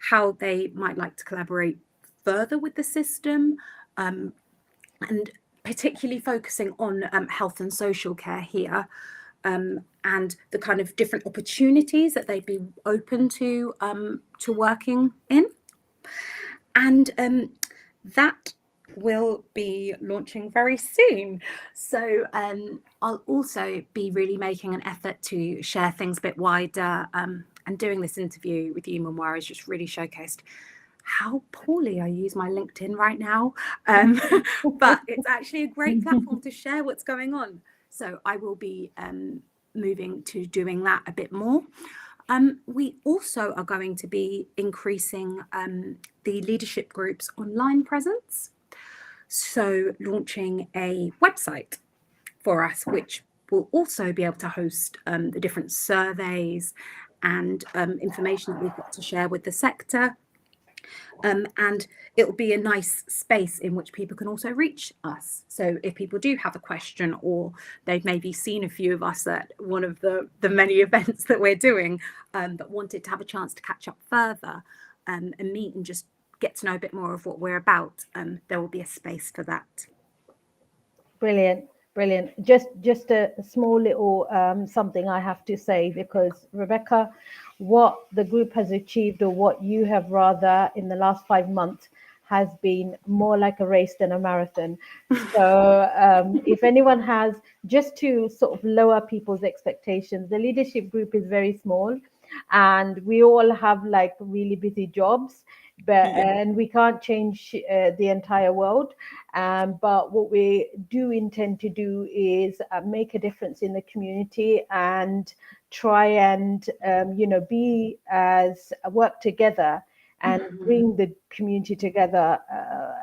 how they might like to collaborate further with the system, and particularly focusing on health and social care here, and the kind of different opportunities that they'd be open to working in. And that will be launching very soon. So I'll also be really making an effort to share things a bit wider. And doing this interview with you, Memoir, has just really showcased how poorly I use my LinkedIn right now. But it's actually a great platform to share what's going on. So I will be moving to doing that a bit more. We also are going to be increasing the leadership group's online presence. So launching a website for us, which will also be able to host the different surveys and information that we've got to share with the sector. And it will be a nice space in which people can also reach us. So if people do have a question, or they've maybe seen a few of us at one of the many events that we're doing, but wanted to have a chance to catch up further and meet and just get to know a bit more of what we're about, there will be a space for that. Brilliant. Just a small little something I have to say, because Rebecca, what the group has achieved, or what you have rather in the last 5 months, has been more like a race than a marathon. So if anyone has, just to sort of lower people's expectations, the leadership group is very small, and we all have like really busy jobs, and we can't change the entire world. But what we do intend to do is make a difference in the community, and try and be as work together and bring the community together,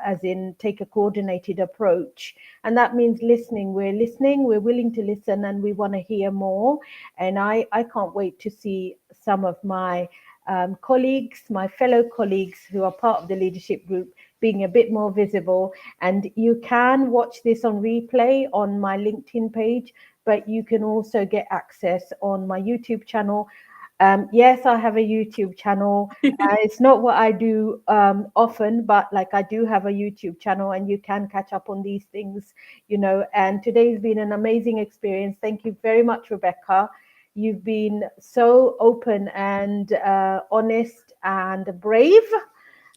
as in take a coordinated approach. And that means listening. We're willing to listen, and we want to hear more. And I can't wait to see some of my colleagues, my fellow colleagues who are part of the leadership group, being a bit more visible. And you can watch this on replay on my LinkedIn page, but you can also get access on my YouTube channel. Yes, I have a YouTube channel. It's not what I do often, but like I do have a YouTube channel, and you can catch up on these things, and today's been an amazing experience. Thank you very much, Rebecca. You've been so open and honest and brave.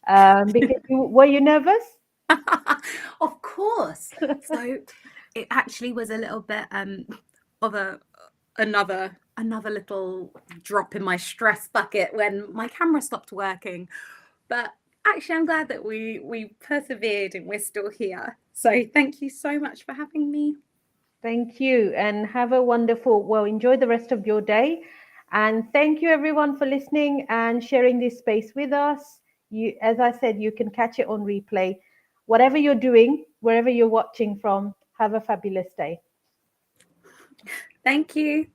Because were you nervous? Of course. So it actually was a little bit of another little drop in my stress bucket when my camera stopped working. But actually, I'm glad that we persevered and we're still here. So thank you so much for having me. Thank you, and have a wonderful, enjoy the rest of your day. And thank you everyone for listening and sharing this space with us. As I said, you can catch it on replay. Whatever you're doing, wherever you're watching from, have a fabulous day. Thank you.